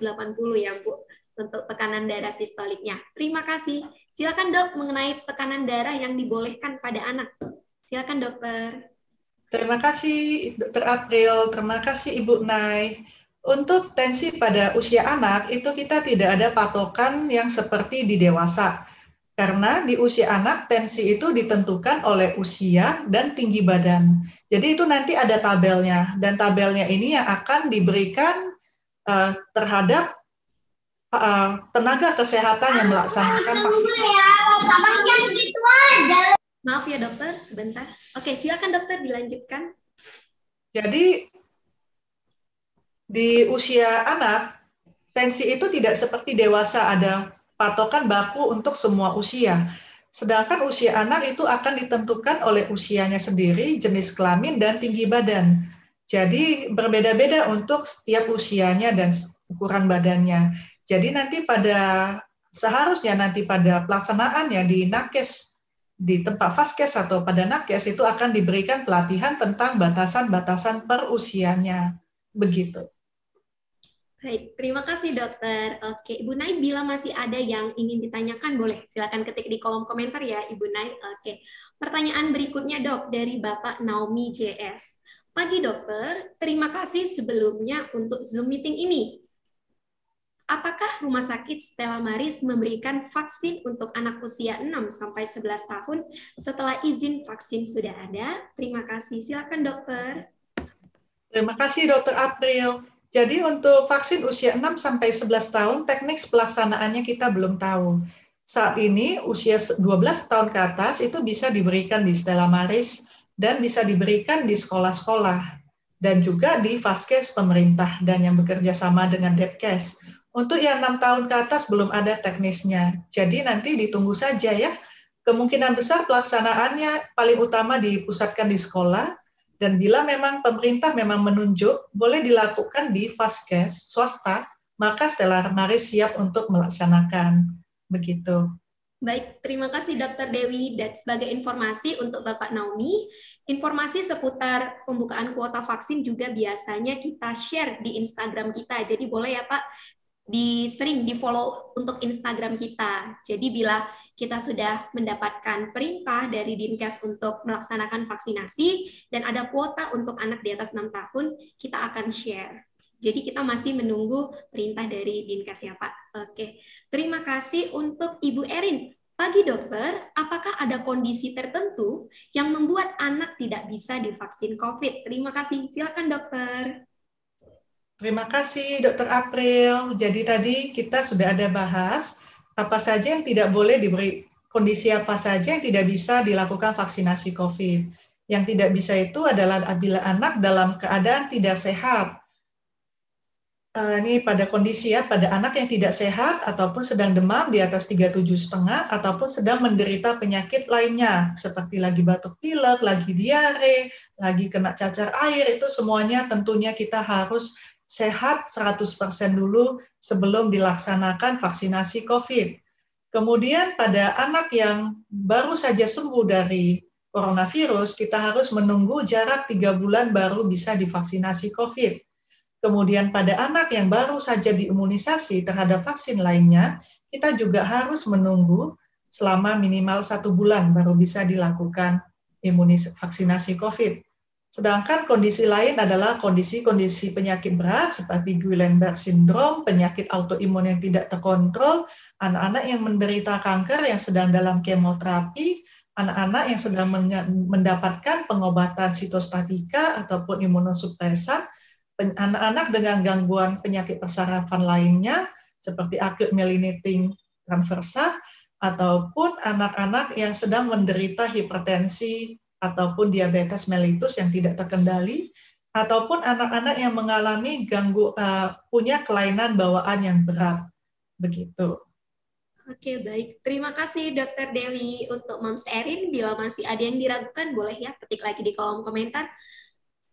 ya Bu untuk tekanan darah sistoliknya. Terima kasih. Silakan dok mengenai tekanan darah yang dibolehkan pada anak. Silakan dokter. Terima kasih Dr. April, terima kasih Ibu Nai. Untuk tensi pada usia anak itu kita tidak ada patokan yang seperti di dewasa. Karena di usia anak tensi itu ditentukan oleh usia dan tinggi badan. Jadi itu nanti ada tabelnya, dan tabelnya ini yang akan diberikan terhadap tenaga kesehatan yang melaksanakan vaksinasi. Maaf ya dokter, sebentar. Oke, silakan dokter dilanjutkan. Jadi di usia anak, tensi itu tidak seperti dewasa, ada patokan baku untuk semua usia. Sedangkan usia anak itu akan ditentukan oleh usianya sendiri, jenis kelamin, dan tinggi badan. Jadi berbeda-beda untuk setiap usianya dan ukuran badannya. Jadi seharusnya nanti pada pelaksanaannya di nakes, di tempat vaskes atau pada nakes itu akan diberikan pelatihan tentang batasan-batasan per usianya. Begitu. Baik, terima kasih dokter. Oke, Ibu Nai, bila masih ada yang ingin ditanyakan, boleh silakan ketik di kolom komentar ya, Ibu Nai. Oke, pertanyaan berikutnya dok dari Bapak Naomi JS. Pagi dokter, terima kasih sebelumnya untuk Zoom meeting ini. Apakah Rumah Sakit Stella Maris memberikan vaksin untuk anak usia 6-11 tahun setelah izin vaksin sudah ada? Terima kasih. Silakan dokter. Terima kasih Dr. April. Jadi untuk vaksin usia 6-11 tahun, teknik pelaksanaannya kita belum tahu. Saat ini usia 12 tahun ke atas itu bisa diberikan di Stella Maris dan bisa diberikan di sekolah-sekolah dan juga di vaskes pemerintah dan yang bekerja sama dengan Depkes. Untuk yang 6 tahun ke atas belum ada teknisnya. Jadi nanti ditunggu saja ya. Kemungkinan besar pelaksanaannya paling utama dipusatkan di sekolah. Dan bila memang pemerintah memang menunjuk, boleh dilakukan di vaskes swasta, maka Stella Maris siap untuk melaksanakan. Begitu. Baik, terima kasih Dr. Dewi. Dan sebagai informasi untuk Bapak Naomi, informasi seputar pembukaan kuota vaksin juga biasanya kita share di Instagram kita. Jadi boleh ya Pak, sering di-follow untuk Instagram kita. Jadi bila kita sudah mendapatkan perintah dari Dinkes untuk melaksanakan vaksinasi dan ada kuota untuk anak di atas 6 tahun, kita akan share. Jadi kita masih menunggu perintah dari Dinkes ya Pak. Oke, terima kasih untuk Ibu Erin. Pagi dokter, apakah ada kondisi tertentu yang membuat anak tidak bisa divaksin COVID? Terima kasih, silakan dokter. Terima kasih Dr. April. Jadi tadi kita sudah ada bahas apa saja yang tidak boleh diberi, kondisi apa saja yang tidak bisa dilakukan vaksinasi COVID. Yang tidak bisa itu adalah apabila anak dalam keadaan tidak sehat. Ini pada kondisi ya, pada anak yang tidak sehat ataupun sedang demam di atas 37,5 ataupun sedang menderita penyakit lainnya seperti lagi batuk pilek, lagi diare, lagi kena cacar air, itu semuanya tentunya kita harus sehat 100% dulu sebelum dilaksanakan vaksinasi COVID. Kemudian pada anak yang baru saja sembuh dari coronavirus, kita harus menunggu jarak 3 bulan baru bisa divaksinasi COVID. Kemudian pada anak yang baru saja diimunisasi terhadap vaksin lainnya, kita juga harus menunggu selama minimal 1 bulan baru bisa dilakukan vaksinasi COVID. Sedangkan kondisi lain adalah kondisi-kondisi penyakit berat seperti Guillain-Barré syndrome, penyakit autoimun yang tidak terkontrol, anak-anak yang menderita kanker yang sedang dalam kemoterapi, anak-anak yang sedang mendapatkan pengobatan sitostatika ataupun imunosupresan, anak-anak dengan gangguan penyakit persarafan lainnya seperti acute myelinating transversa, ataupun anak-anak yang sedang menderita hipertensi ataupun diabetes mellitus yang tidak terkendali, ataupun anak-anak yang mengalami punya kelainan bawaan yang berat. Begitu. Oke, baik. Terima kasih Dr. Dewi untuk Moms Erin. Bila masih ada yang diragukan, boleh ya ketik lagi di kolom komentar.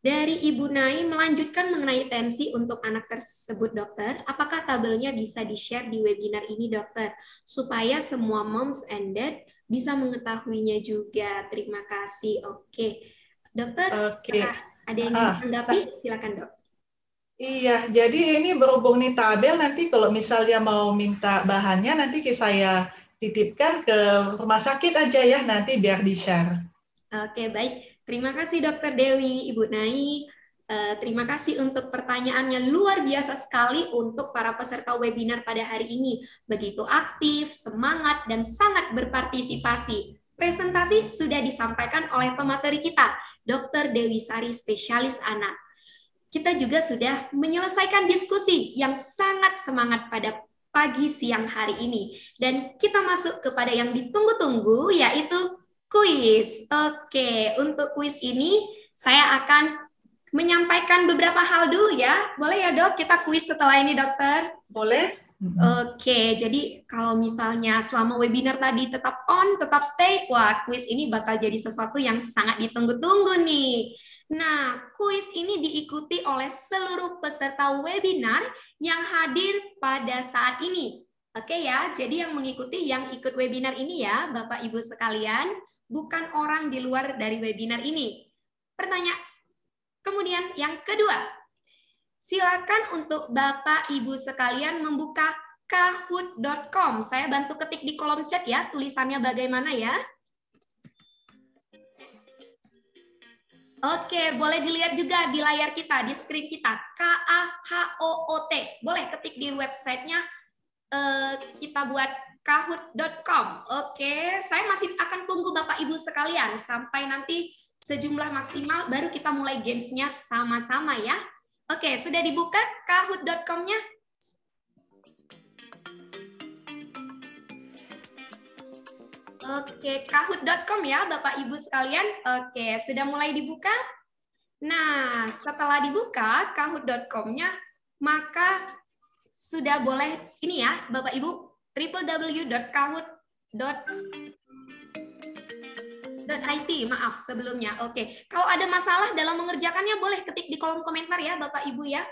Dari Ibu Nai melanjutkan mengenai tensi untuk anak tersebut, dokter. Apakah tabelnya bisa di-share di webinar ini, dokter? Supaya semua moms and dad bisa mengetahuinya juga. Terima kasih. Oke. Dokter, ada yang menanggapi? Silakan, dok. Iya, jadi ini berhubung nih tabel, nanti kalau misalnya mau minta bahannya, nanti saya titipkan ke rumah sakit aja ya, nanti biar di-share. Oke, baik. Terima kasih Dr. Dewi, Ibu Nai. Terima kasih untuk pertanyaannya, luar biasa sekali untuk para peserta webinar pada hari ini. Begitu aktif, semangat, dan sangat berpartisipasi. Presentasi sudah disampaikan oleh pemateri kita, Dr. Dewi Sari, spesialis anak. Kita juga sudah menyelesaikan diskusi yang sangat semangat pada pagi siang hari ini. Dan kita masuk kepada yang ditunggu-tunggu, yaitu kuis. Oke, untuk kuis ini saya akan menyampaikan beberapa hal dulu ya. Boleh ya, Dok? Kita kuis setelah ini, Dokter? Boleh. Oke, jadi kalau misalnya selama webinar tadi tetap on, tetap stay, wah, kuis ini bakal jadi sesuatu yang sangat ditunggu-tunggu nih. Nah, kuis ini diikuti oleh seluruh peserta webinar yang hadir pada saat ini. Oke ya, jadi yang mengikuti, yang ikut webinar ini ya, Bapak Ibu sekalian, bukan orang di luar dari webinar ini. Pertanyaan. Kemudian yang kedua, silakan untuk Bapak Ibu sekalian membuka kahoot.com. Saya bantu ketik di kolom chat ya, tulisannya bagaimana ya. Oke, boleh dilihat juga di layar kita, di screen kita, KAHOOT. Boleh ketik di websitenya, kita buat kahoot.com. Oke, saya masih akan tunggu Bapak Ibu sekalian sampai nanti sejumlah maksimal baru kita mulai gamesnya sama-sama ya. Oke, sudah dibuka kahoot.com-nya? Oke, kahoot.com ya Bapak Ibu sekalian. Oke, sudah mulai dibuka? Nah, setelah dibuka kahoot.com-nya, maka sudah boleh ini ya Bapak Ibu, www.kahoot.it, maaf sebelumnya. Oke, kalau ada masalah dalam mengerjakannya boleh ketik di kolom komentar ya Bapak Ibu ya.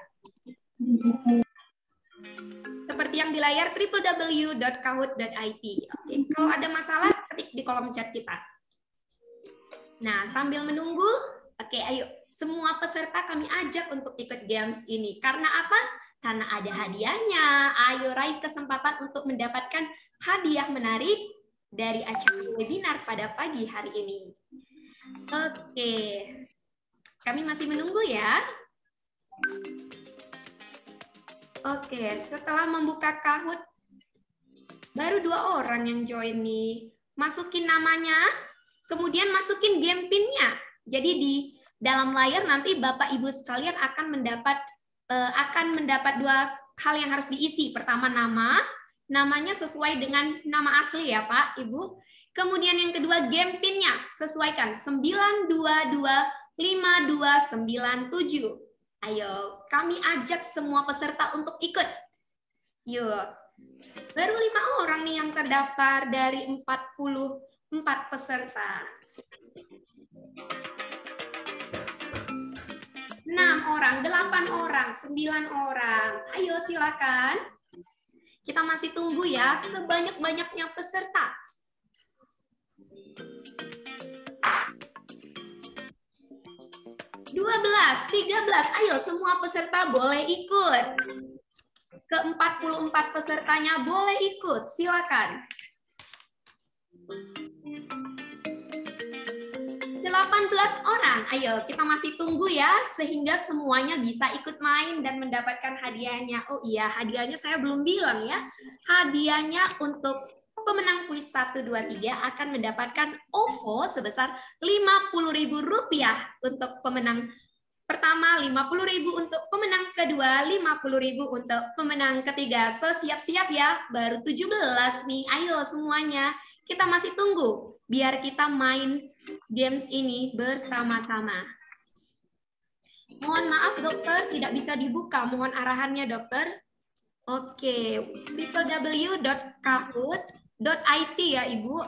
Seperti yang di layar, www.kahoot.it. Oke, kalau ada masalah ketik di kolom chat kita. Nah, sambil menunggu, oke, ayo semua peserta kami ajak untuk ikut games ini. Karena apa? Karena ada hadiahnya. Ayo raih kesempatan untuk mendapatkan hadiah menarik dari acara webinar pada pagi hari ini. Oke, kami masih menunggu ya. Oke, setelah membuka Kahoot, baru 2 orang yang join nih. Masukin namanya, kemudian masukin game pin-nya. Jadi di dalam layar nanti Bapak Ibu sekalian akan mendapat 2 hal yang harus diisi. Pertama namanya sesuai dengan nama asli ya Pak, Ibu. Kemudian yang kedua game pin-nya, sesuaikan 9225297. Ayo, kami ajak semua peserta untuk ikut. Yuk. Baru 5 orang nih yang terdaftar dari 44 peserta. 6 orang, 8 orang, 9 orang. Ayo silakan. Kita masih tunggu ya sebanyak-banyaknya peserta. 12, 13, ayo semua peserta boleh ikut. Ke 44 pesertanya boleh ikut, silakan. orang. Ayo, kita masih tunggu ya, sehingga semuanya bisa ikut main dan mendapatkan hadiahnya. Oh iya, hadiahnya saya belum bilang ya. Hadiahnya untuk pemenang kuis 1, 2, 3 akan mendapatkan OVO sebesar Rp50.000 untuk pemenang pertama, Rp50.000 untuk pemenang kedua, Rp50.000 untuk pemenang ketiga. So, siap-siap ya, baru 17 nih. Ayo semuanya, kita masih tunggu biar kita main games ini bersama-sama. Mohon maaf dokter, tidak bisa dibuka. Mohon arahannya dokter. Oke, www.kahoot.it ya Ibu.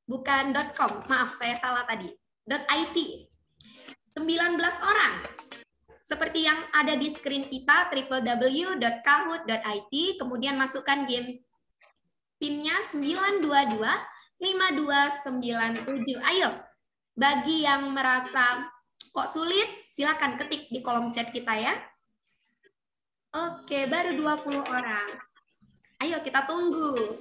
Bukan .com, maaf saya salah tadi. .it. 19 orang. Seperti yang ada di screen kita, www.kahoot.it, kemudian masukkan game PIN-nya 9225297. Ayo, bagi yang merasa kok sulit, silakan ketik di kolom chat kita ya. Oke, baru 20 orang. Ayo kita tunggu.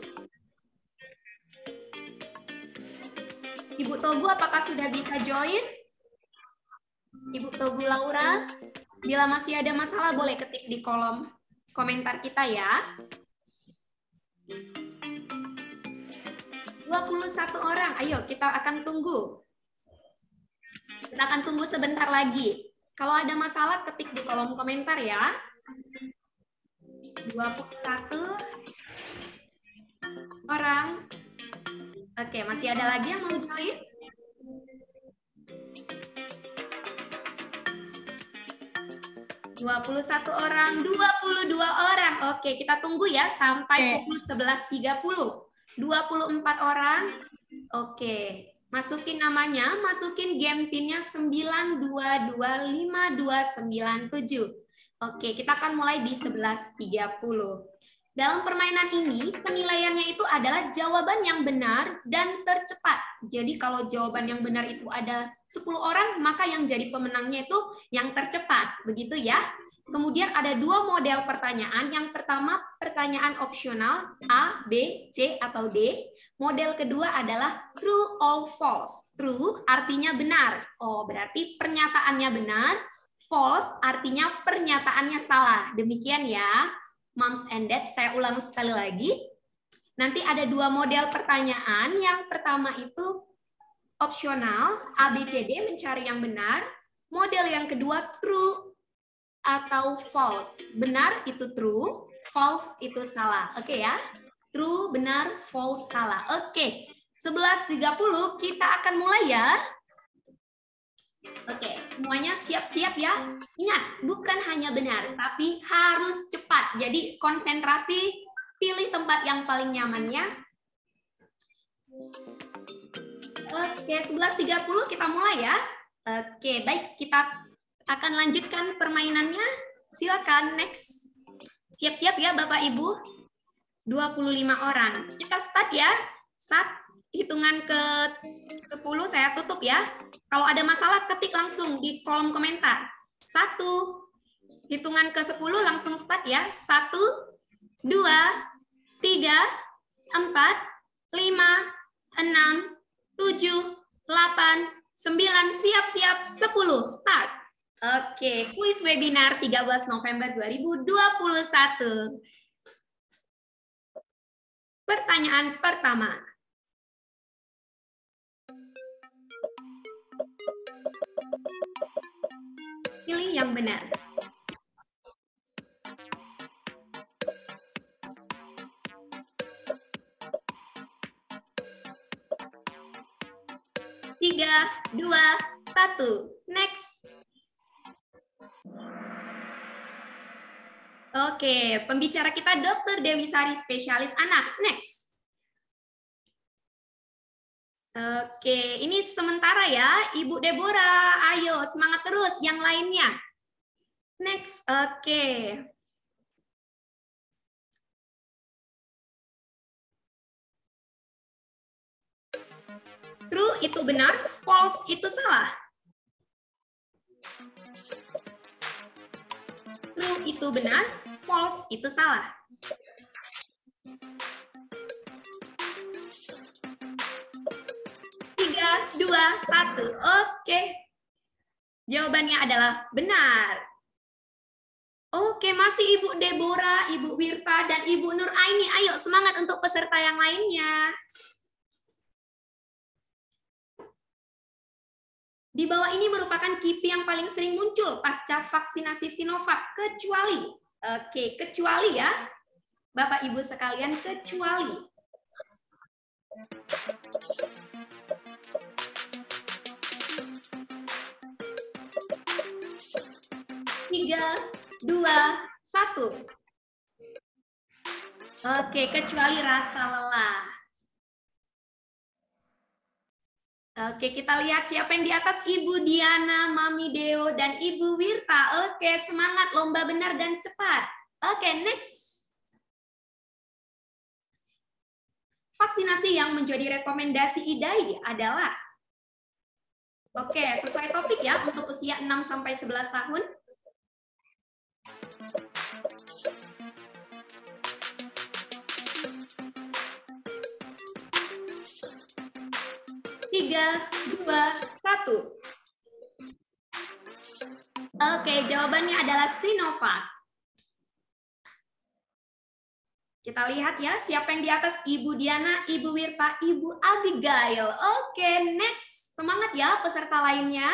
Ibu Togu apakah sudah bisa join? Ibu Togu Laura, bila masih ada masalah boleh ketik di kolom komentar kita ya. 21 orang, ayo kita akan tunggu. Kita akan tunggu sebentar lagi. Kalau ada masalah ketik di kolom komentar ya. 21 orang. Oke, masih ada lagi yang mau join? orang, 22 orang. Oke, kita tunggu ya sampai pukul 11.30. 24 orang. Oke, masukin namanya, masukin game PIN-nya 9225297. Oke, kita akan mulai di 11.30. Dalam permainan ini, penilaiannya itu adalah jawaban yang benar dan tercepat. Jadi kalau jawaban yang benar itu ada 10 orang, maka yang jadi pemenangnya itu yang tercepat. Begitu ya. Kemudian ada 2 model pertanyaan. Yang pertama, pertanyaan opsional A, B, C, atau D. Model kedua adalah true or false. True artinya benar. Oh, berarti pernyataannya benar. False artinya pernyataannya salah. Demikian ya. Moms and Dad, saya ulang sekali lagi. Nanti ada 2 model pertanyaan. Yang pertama itu opsional, A, B, C, D, mencari yang benar. Model yang kedua true atau false. Benar itu true, false itu salah. Oke ya. True, benar, false, salah. Oke. 11.30 kita akan mulai ya. Oke, semuanya siap-siap ya. Ingat, bukan hanya benar, tapi harus cepat. Jadi konsentrasi, pilih tempat yang paling nyaman ya. Oke, 11.30 kita mulai ya. Oke, baik, kita akan lanjutkan permainannya. Silakan next. Siap-siap ya Bapak Ibu. 25 orang. Kita start ya. Hitungan ke 10 saya tutup ya. Kalau ada masalah ketik langsung di kolom komentar. 1. Hitungan ke 10 langsung start ya. 1, 2, 3, 4, 5, 6, 7, 8, 9. Siap-siap 10. Start. Oke, kuis webinar 13 November 2021. Pertanyaan pertama. Pilih yang benar. Tiga, 2, 1. Next. Oke, pembicara kita Dr. Dewi Sari, spesialis anak. Next. Oke, ini sementara ya. Ibu Deborah, ayo semangat terus. Yang lainnya. Next, oke. True itu benar, false itu salah. True itu benar, false itu salah. 2, 1. Oke. Jawabannya adalah benar. Oke, masih Ibu Deborah, Ibu Wirta, dan Ibu Nur Aini. Ayo semangat untuk peserta yang lainnya. Di bawah ini merupakan KIPI yang paling sering muncul pasca vaksinasi Sinovac, kecuali. Oke, kecuali ya. Bapak Ibu sekalian, kecuali. Tiga, 2, 1. Oke, kecuali rasa lelah. Oke, kita lihat siapa yang di atas. Ibu Diana, Mami Deo, dan Ibu Wirta. Oke, semangat, lomba benar dan cepat. Oke, next. Vaksinasi yang menjadi rekomendasi IDAI adalah, oke, sesuai topik ya, untuk usia 6-11 tahun. Tiga, 2, 1. Oke, jawabannya adalah Sinovac. Kita lihat ya, siapa yang di atas. Ibu Diana, Ibu Wirta, Ibu Abigail. Oke, next. Semangat ya peserta lainnya.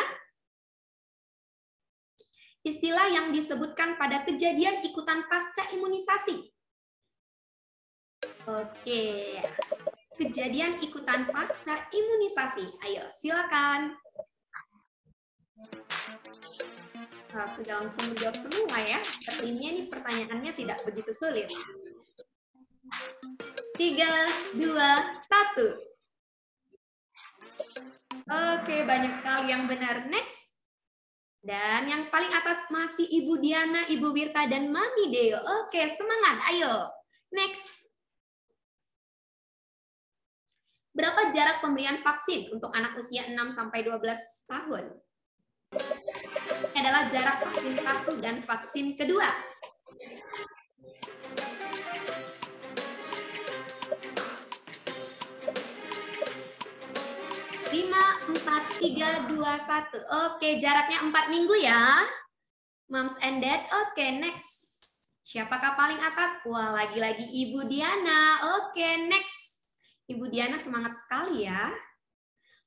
Istilah yang disebutkan pada kejadian ikutan pasca imunisasi. Oke. Kejadian ikutan pasca imunisasi. Ayo, silakan. Nah, sudah langsung menjawab semua ya. Sepertinya ini pertanyaannya tidak begitu sulit. 3, 2, 1. Oke, banyak sekali yang benar. Next. Dan yang paling atas masih Ibu Diana, Ibu Wirta, dan Mami Deo. Oke, semangat. Ayo. Next. Berapa jarak pemberian vaksin untuk anak usia 6-12 tahun? Ini adalah jarak vaksin 1 dan vaksin kedua. 5, 4, 3, 2, 1. Oke, jaraknya 4 minggu ya. Moms and Dad. Oke, next. Siapakah paling atas? Wah, lagi-lagi Ibu Diana. Oke, next. Ibu Diana semangat sekali ya.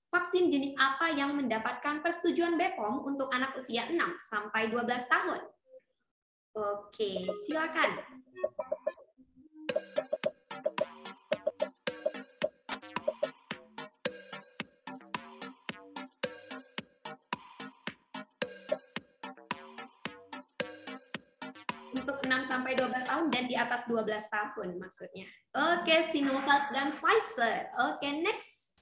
Vaksin jenis apa yang mendapatkan persetujuan BPOM untuk anak usia 6-12 tahun? Oke, silakan. Untuk 6-12 tahun dan di atas 12 tahun maksudnya. Oke, Sinovac dan Pfizer. Oke, next.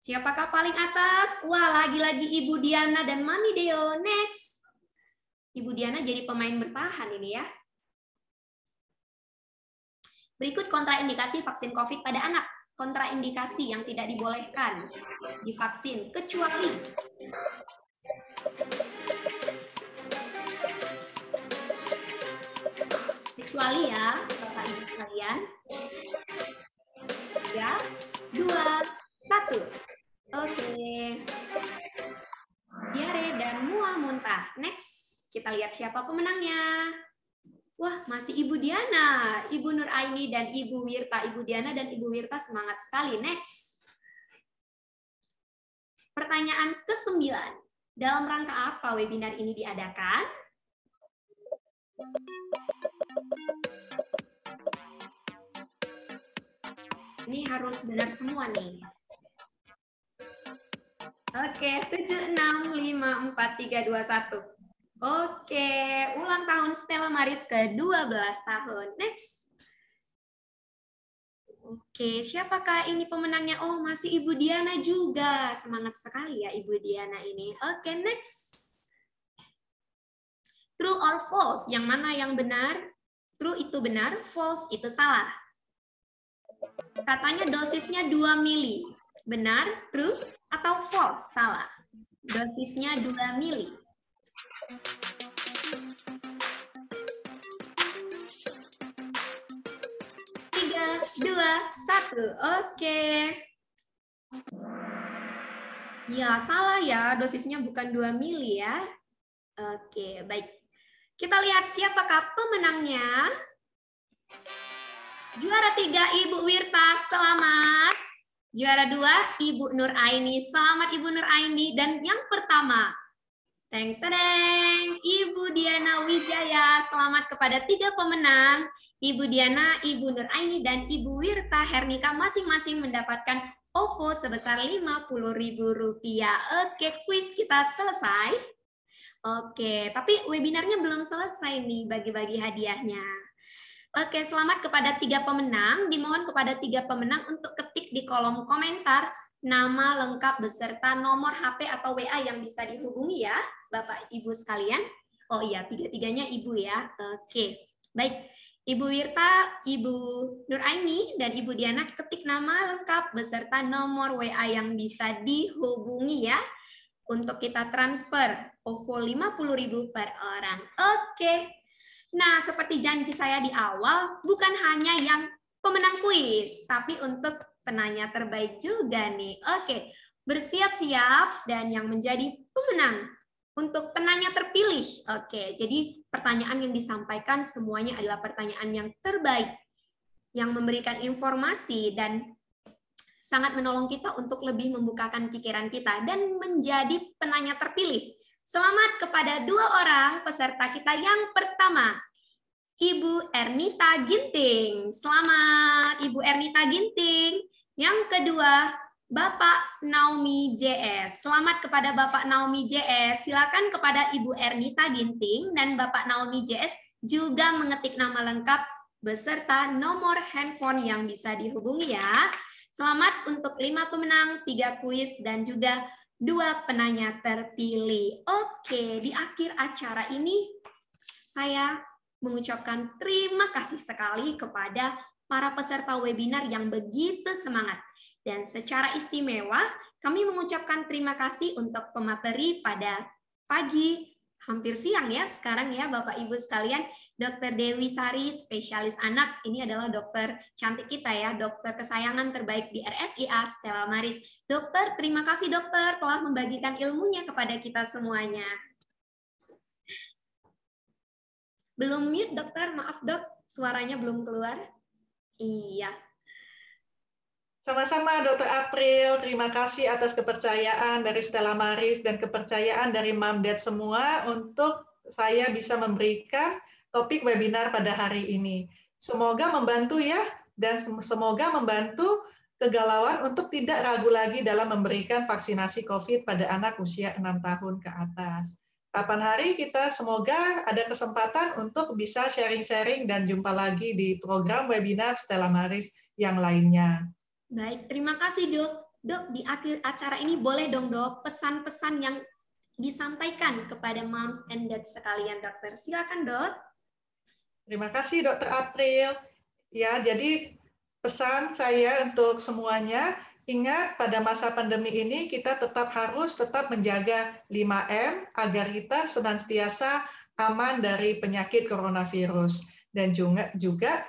Siapakah paling atas? Wah, lagi-lagi Ibu Diana dan Mami Deo. Next. Ibu Diana jadi pemain bertahan ini ya. Berikut kontraindikasi vaksin COVID pada anak. Kontraindikasi yang tidak dibolehkan divaksin, kecuali ya, Bapak Ibu sekalian. 3, 2, 1. Oke. Diare dan mual muntah. Next, kita lihat siapa pemenangnya. Wah, masih Ibu Diana, Ibu Nur Aini, dan Ibu Wirta. Ibu Diana dan Ibu Wirta semangat sekali. Next. Pertanyaan ke-9. Dalam rangka apa webinar ini diadakan? Ini harus benar semua nih. Oke, 7, 6, 5, 4, 3, 2, 1. Oke, ulang tahun Stella Maris ke-12 tahun. Next. Oke, siapakah ini pemenangnya? Oh, masih Ibu Diana juga. Semangat sekali ya Ibu Diana ini. Oke, next. True or false? Yang mana yang benar? True itu benar, false itu salah. Katanya dosisnya 2 mili. Benar, true, atau false? Salah. Dosisnya 2 mili. Tiga, 2, 1. Oke. Ya, salah ya, dosisnya bukan 2 mili ya. Oke, baik. Kita lihat siapakah pemenangnya. Juara 3 Ibu Wirta, selamat. Juara 2 Ibu Nur Aini, selamat Ibu Nur Aini. Dan yang pertama, teng-teng, Ibu Diana Wijaya, selamat kepada 3 pemenang. Ibu Diana, Ibu Nur Aini, dan Ibu Wirta Hernika masing-masing mendapatkan OVO sebesar Rp50.000. Oke, kuis kita selesai. Oke, tapi webinarnya belum selesai nih bagi-bagi hadiahnya. Oke, selamat kepada 3 pemenang. Dimohon kepada 3 pemenang untuk ketik di kolom komentar nama lengkap beserta nomor HP atau WA yang bisa dihubungi ya, Bapak Ibu sekalian. Oh iya, 3-3-nya Ibu ya. Oke, baik. Ibu Wirta, Ibu Nur Aini, dan Ibu Diana ketik nama lengkap beserta nomor WA yang bisa dihubungi ya, untuk kita transfer OVO Rp50.000 per orang. Oke. Nah, seperti janji saya di awal, bukan hanya yang pemenang kuis, tapi untuk penanya terbaik juga nih. Oke, bersiap-siap dan yang menjadi pemenang untuk penanya terpilih. Oke, jadi pertanyaan yang disampaikan semuanya adalah pertanyaan yang terbaik, yang memberikan informasi dan sangat menolong kita untuk lebih membukakan pikiran kita dan menjadi penanya terpilih. Selamat kepada 2 orang peserta kita. Yang pertama, Ibu Ernita Ginting. Selamat Ibu Ernita Ginting. Yang kedua, Bapak Naomi JS. Selamat kepada Bapak Naomi JS. Silakan kepada Ibu Ernita Ginting dan Bapak Naomi JS juga mengetik nama lengkap beserta nomor handphone yang bisa dihubungi ya. Selamat untuk 5 pemenang, 3 kuis, dan juga 2 penanya terpilih. Oke, di akhir acara ini saya mengucapkan terima kasih sekali kepada para peserta webinar yang begitu semangat. Dan secara istimewa, kami mengucapkan terima kasih untuk pemateri pada pagi, hampir siang ya sekarang ya Bapak Ibu sekalian, Dr. Dewi Sari, spesialis anak. Ini adalah dokter cantik kita ya, dokter kesayangan terbaik di RSIA Stella Maris. Dokter, terima kasih dokter telah membagikan ilmunya kepada kita semuanya. Belum mute dokter, maaf dok, suaranya belum keluar. Iya. Sama-sama Dr. April, terima kasih atas kepercayaan dari Stella Maris dan kepercayaan dari Mom Dad semua untuk saya bisa memberikan topik webinar pada hari ini. Semoga membantu ya, dan semoga membantu kegalauan untuk tidak ragu lagi dalam memberikan vaksinasi COVID pada anak usia 6 tahun ke atas. Kapan hari kita semoga ada kesempatan untuk bisa sharing-sharing dan jumpa lagi di program webinar Stella Maris yang lainnya. Baik, terima kasih dok. Dok, di akhir acara ini boleh dong dok pesan-pesan yang disampaikan kepada moms and dad sekalian dokter. Silakan dok. Terima kasih Dr. April. Ya, jadi pesan saya untuk semuanya, ingat pada masa pandemi ini kita harus tetap menjaga 5M agar kita senantiasa aman dari penyakit coronavirus. Dan juga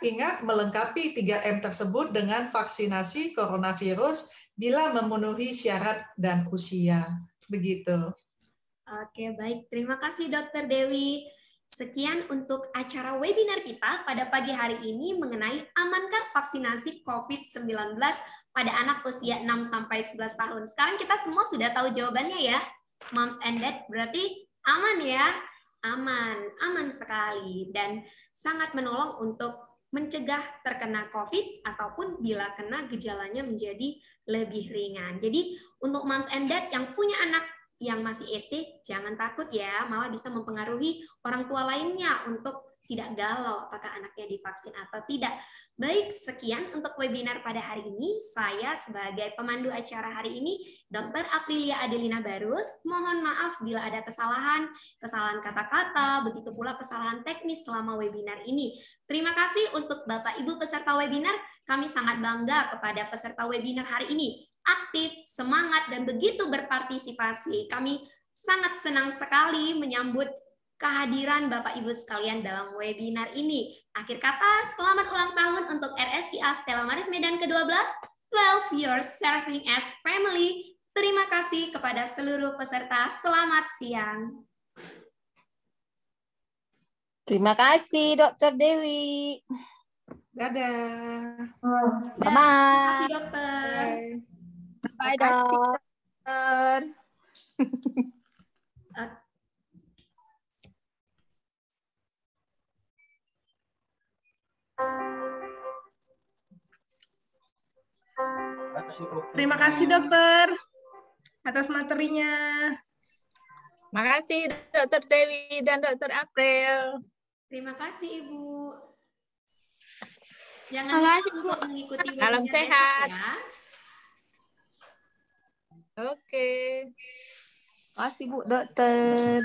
ingat melengkapi 3M tersebut dengan vaksinasi coronavirus bila memenuhi syarat dan usia. Begitu. Oke, baik. Terima kasih Dr. Dewi. Sekian untuk acara webinar kita pada pagi hari ini mengenai amankah vaksinasi COVID-19 pada anak usia 6-11 tahun. Sekarang kita semua sudah tahu jawabannya ya, moms and dad. Berarti aman ya? Aman sekali. Dan sangat menolong untuk mencegah terkena COVID ataupun bila kena gejalanya menjadi lebih ringan. Jadi untuk moms and dad yang punya anak yang masih SD, jangan takut ya, malah bisa mempengaruhi orang tua lainnya untuk tidak galau apakah anaknya divaksin atau tidak. Baik, sekian untuk webinar pada hari ini. Saya sebagai pemandu acara hari ini, Dr. Aprilia Adelina Barus. Mohon maaf bila ada kesalahan kata-kata, begitu pula kesalahan teknis selama webinar ini. Terima kasih untuk Bapak Ibu peserta webinar. Kami sangat bangga kepada peserta webinar hari ini. Aktif, semangat, dan begitu berpartisipasi. Kami sangat senang sekali menyambut kehadiran Bapak Ibu sekalian dalam webinar ini. Akhir kata, selamat ulang tahun untuk RSIA Stella Maris Medan ke-12. 12 years serving as family. Terima kasih kepada seluruh peserta. Selamat siang. Terima kasih, Dokter Dewi. Dadah. Terima kasih, dokter. Bye, dokter. Terima kasih dokter atas materinya. Makasih Dokter Dewi dan Dokter April. Terima kasih Ibu. Jangan Terima lupa kasih, Bu. untuk mengikuti Salam webinar sehat. besok ya. Oke. Terima kasih Bu Dokter.